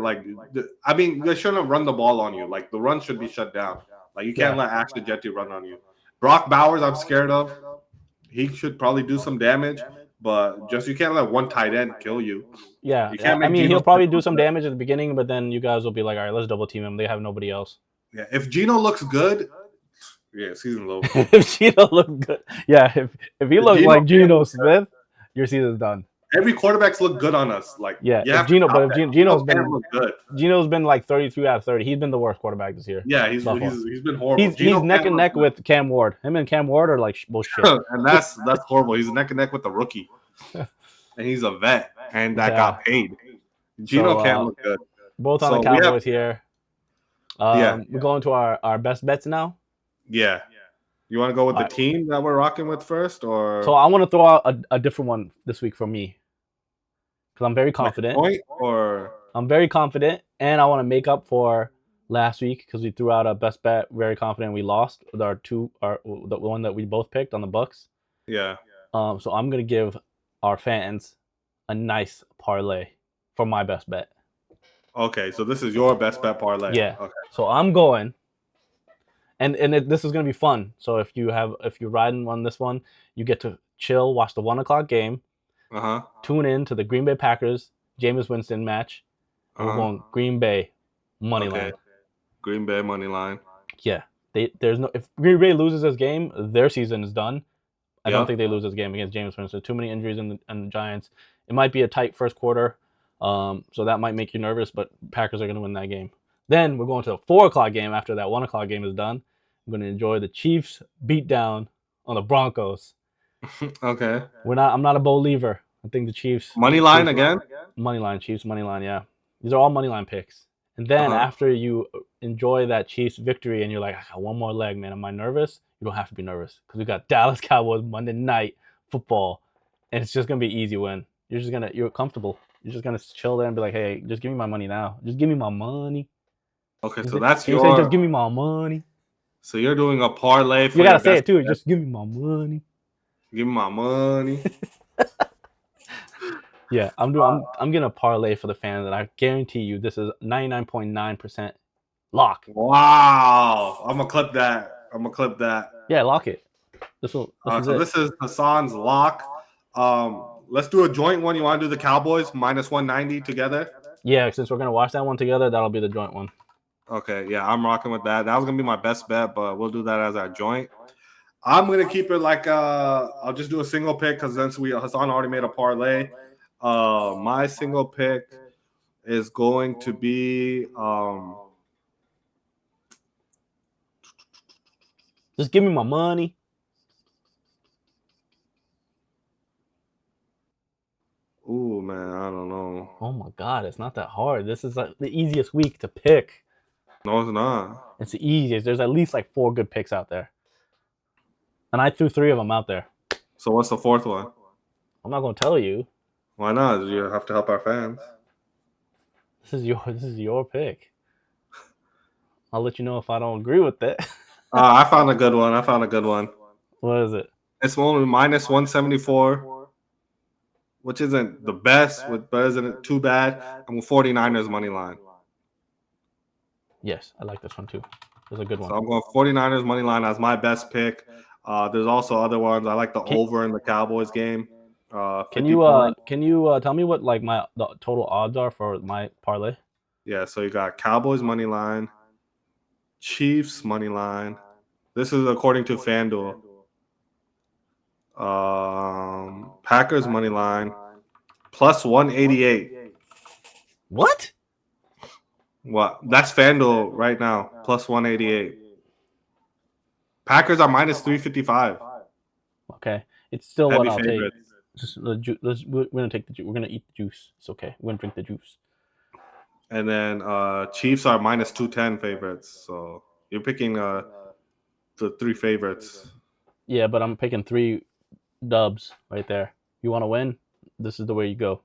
I mean, they shouldn't run the ball on you. Like the run should be shut down. Like you can't let Ashton Jetty run on you. Brock Bowers, I'm scared of. He should probably do some damage, but just you can't let one tight end kill you. Yeah, I mean, he'll probably do some damage at the beginning, but then you guys will be like, all right, let's double team him. They have nobody else. Yeah, if Gino looks good, yeah, season's over. If Gino looks good, yeah, if he looks like Geno Smith, your season's done. Every quarterback's look good on us. Like if Geno's been like 33 out of 30. He's been the worst quarterback this year. Yeah, he's been horrible. He's neck and neck with Cam Ward. Him and Cam Ward are like bullshit. And that's horrible. He's neck and neck with the rookie, and he's a vet, and that got paid. Gino can't look good. Both on the Cowboys here. We're going to our best bets now. Yeah. You want to go with the team that we're rocking with first, or? So I want to throw out a different one this week for me because I'm very confident. I'm very confident, and I want to make up for last week because we threw out a best bet, very confident we lost with the one that we both picked on the Bucks. Yeah. So I'm gonna give our fans a nice parlay for my best bet. Okay, so this is your best bet parlay. Yeah. Okay. So I'm going, this is gonna be fun. So if you're riding on this one, you get to chill, watch the 1 o'clock game, Uh-huh. tune in to the Green Bay Packers Jameis Winston match, and we're Uh-huh. going Green Bay money Okay. line. Green Bay money line. Yeah. There's no if Green Bay loses this game, their season is done. I don't think Yep. they lose this game against Jameis Winston. Too many injuries in the Giants. It might be a tight first quarter, so that might make you nervous. But Packers are going to win that game. Then we're going to a 4 o'clock game after that 1 o'clock game is done. I'm going to enjoy the Chiefs beatdown on the Broncos. Okay. I'm not a believer. I think the Chiefs Money line again? money line, Chiefs money line. Yeah, these are all money line picks. And then Uh-huh. after you enjoy that Chiefs victory and you're like, I got one more leg, man. Am I nervous? You don't have to be nervous because we got Dallas Cowboys Monday Night Football, and it's just gonna be easy win. You're comfortable. You're just gonna chill there and be like, hey, just give me my money now. Just give me my money. Okay, so Can that's you say just your give me my money? so you're doing a parlay for You your gotta say best it too. bet. Just give me my money. Give me my money. Yeah, I'm gonna parlay for the fans, and I guarantee you this is 99.9% lock. Wow. I'm gonna clip that. Yeah, lock it. This is So it. this is Hassan's lock. Let's do a joint one. You want to do the Cowboys minus 190 together? Yeah, since we're gonna watch that one together, that'll be the joint one. Okay, yeah, I'm rocking with that. That was gonna be my best bet, but we'll do that as our joint. I'm gonna keep it like I'll just do a single pick because since Hassan already made a parlay. My single pick is going to be Just give me my money. ooh man, I don't know. Oh my god, it's not that hard. This is like the easiest week to pick. No, it's not. It's the easiest. There's at least like 4 good picks out there, and I threw 3 of them out there. So what's the fourth one? I'm not gonna tell you. Why not? You have to help our fans. This is your pick. I'll let you know if I don't agree with it. I found a good one. What is it? It's only minus 174, which isn't the best, but isn't too bad. I'm with 49ers money line. Yes, I like this one too. It's a good one. So I'm going 49ers money line as my best pick. There's also other ones. I like the over in the Cowboys game. Can you tell me what like the total odds are for my parlay? Yeah, so you got Cowboys money line, Chiefs money line. This is according to FanDuel. Packers money line plus 188. What? What? That's FanDuel right now, plus 188. Packers are minus 355. Okay, it's still Heavy what I'll favorites. take. Just we're gonna take the juice. We're gonna eat the juice. It's okay. We're gonna drink the juice. And then Chiefs are minus 210 favorites. So you're picking the 3 favorites. Yeah, but I'm picking 3 dubs right there. You want to win? This is the way you go.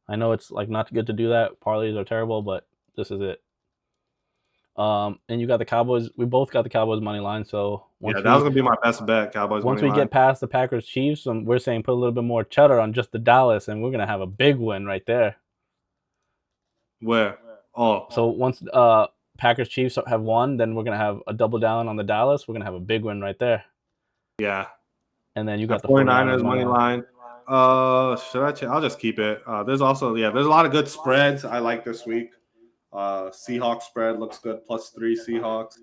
I know it's like not good to do that. Parlays are terrible, but this is it. And you got the Cowboys. We both got the Cowboys money line. So That was gonna be my best bet. Cowboys once money we line. get past the Packers Chiefs, we're saying put a little bit more cheddar on just the Dallas, and we're gonna have a big win right there. Where? Oh, so once Packers Chiefs have won, then we're gonna have a double down on the Dallas. We're gonna have a big win right there. Yeah. And then you got the 49ers money line. Should I? I'll just keep it. There's also there's a lot of good spreads I like this week. Seahawks spread looks good, +3 Seahawks.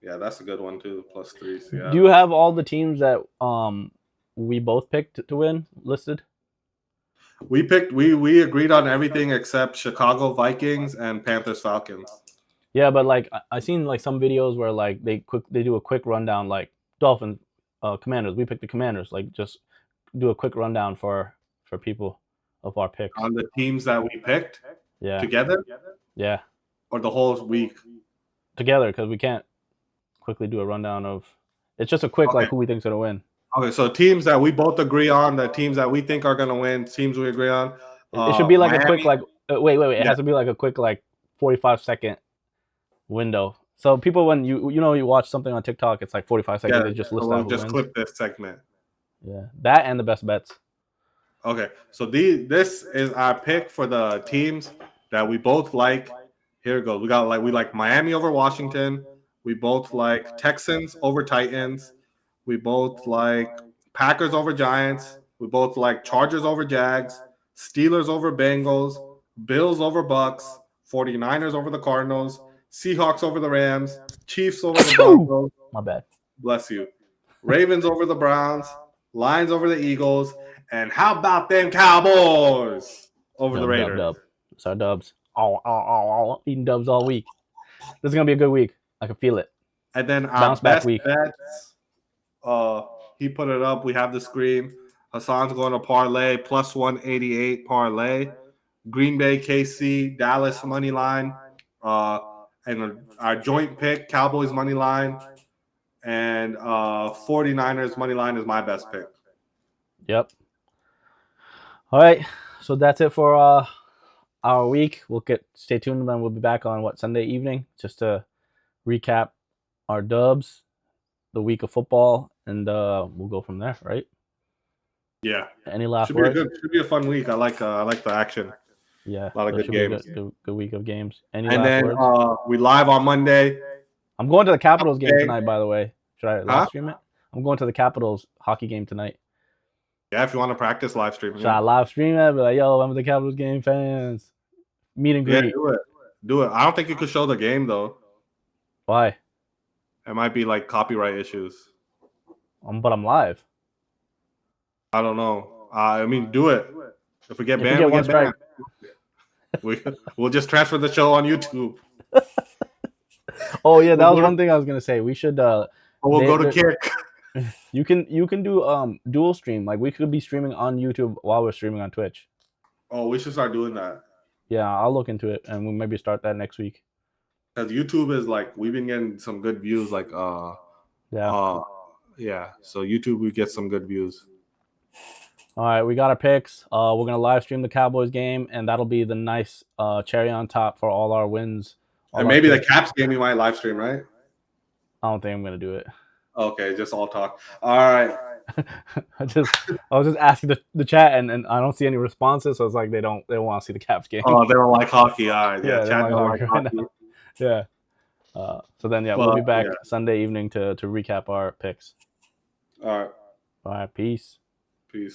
Yeah, that's a good one too, +3 Seattle. Do you have all the teams that we both picked to win listed? We agreed on everything except Chicago Vikings and Panthers Falcons. Yeah, but like I seen like some videos where like they do a quick rundown, like Dolphins, Commanders. We picked the Commanders. Like just do a quick rundown for people of our picks on the teams that we picked. Yeah. Together. Yeah. Or the whole week. Together, because we can't quickly do a rundown of. It's just a quick like who we think's gonna win. Okay, so teams that we both agree on, the teams that we think are gonna win, teams we agree on. It should be like Miami. A quick like wait. It has to be like a quick like 45-second window. So people, when you watch something on TikTok, it's like 45 seconds. Yeah, They just so list we'll out who just wins. clip this segment. Yeah, that and the best bets. Okay, so this is our pick for the teams that we both like. Here it goes. We like Miami over Washington. We both like Texans over Titans. We both like Packers over Giants. We both like Chargers over Jags, Steelers over Bengals, Bills over Bucks, 49ers over the Cardinals, Seahawks over the Rams, Chiefs over the Achoo! Broncos. My bad. Bless you. Ravens over the Browns, Lions over the Eagles, and how about them Cowboys over the Raiders? Dub. It's our dubs. Eating dubs all week. This is gonna be a good week. I can feel it. And then our Bounce back best week. bets. He put it up. We have the screen. Hassan's going to parlay plus 188 parlay. Green Bay, KC, Dallas money line. And our joint pick, Cowboys money line. And 49ers money line is my best pick. Yep. All right. So that's it for our week. Stay tuned, and we'll be back on Sunday evening, just to recap our dubs, the week of football, and we'll go from there, right? Yeah. Any last words? Should be a fun week. I like the action. Yeah. A lot of good games. Good week of games. Any and last then words? We live on Monday. I'm going to the Capitals game tonight, by the way. Should I live Huh? stream it? I'm going to the Capitals hockey game tonight. Yeah, if you want to practice live streaming. Should I live stream it? Be like, yo, I'm the Capitals game fans. Meet and greet. Yeah, do it. I don't think you could show the game though. Why? It might be like copyright issues. But I'm live. I don't know. I mean, do it. If we get banned, we we get get banned. We'll just transfer the show on YouTube. Oh yeah, that was one thing I was gonna say. We should. We'll go to Kick. You can do dual stream. Like we could be streaming on YouTube while we're streaming on Twitch. Oh, we should start doing that. Yeah, I'll look into it, and we'll maybe start that next week. Because YouTube is like, we've been getting some good views. Like yeah. So YouTube, we get some good views. All right, we got our picks. We're gonna live stream the Cowboys game, and that'll be the nice cherry on top for all our wins. And maybe the Caps game you might live stream, right? I don't think I'm gonna do it. Okay, just all talk. All right. I was just asking the chat, and I don't see any responses, so it's like they don't want to see the Caps game. Oh, they don't like hockey. All right, yeah, chat don't like hockey. Right yeah. So then, we'll be back Sunday evening to recap our picks. All right. All right. Peace. Peace.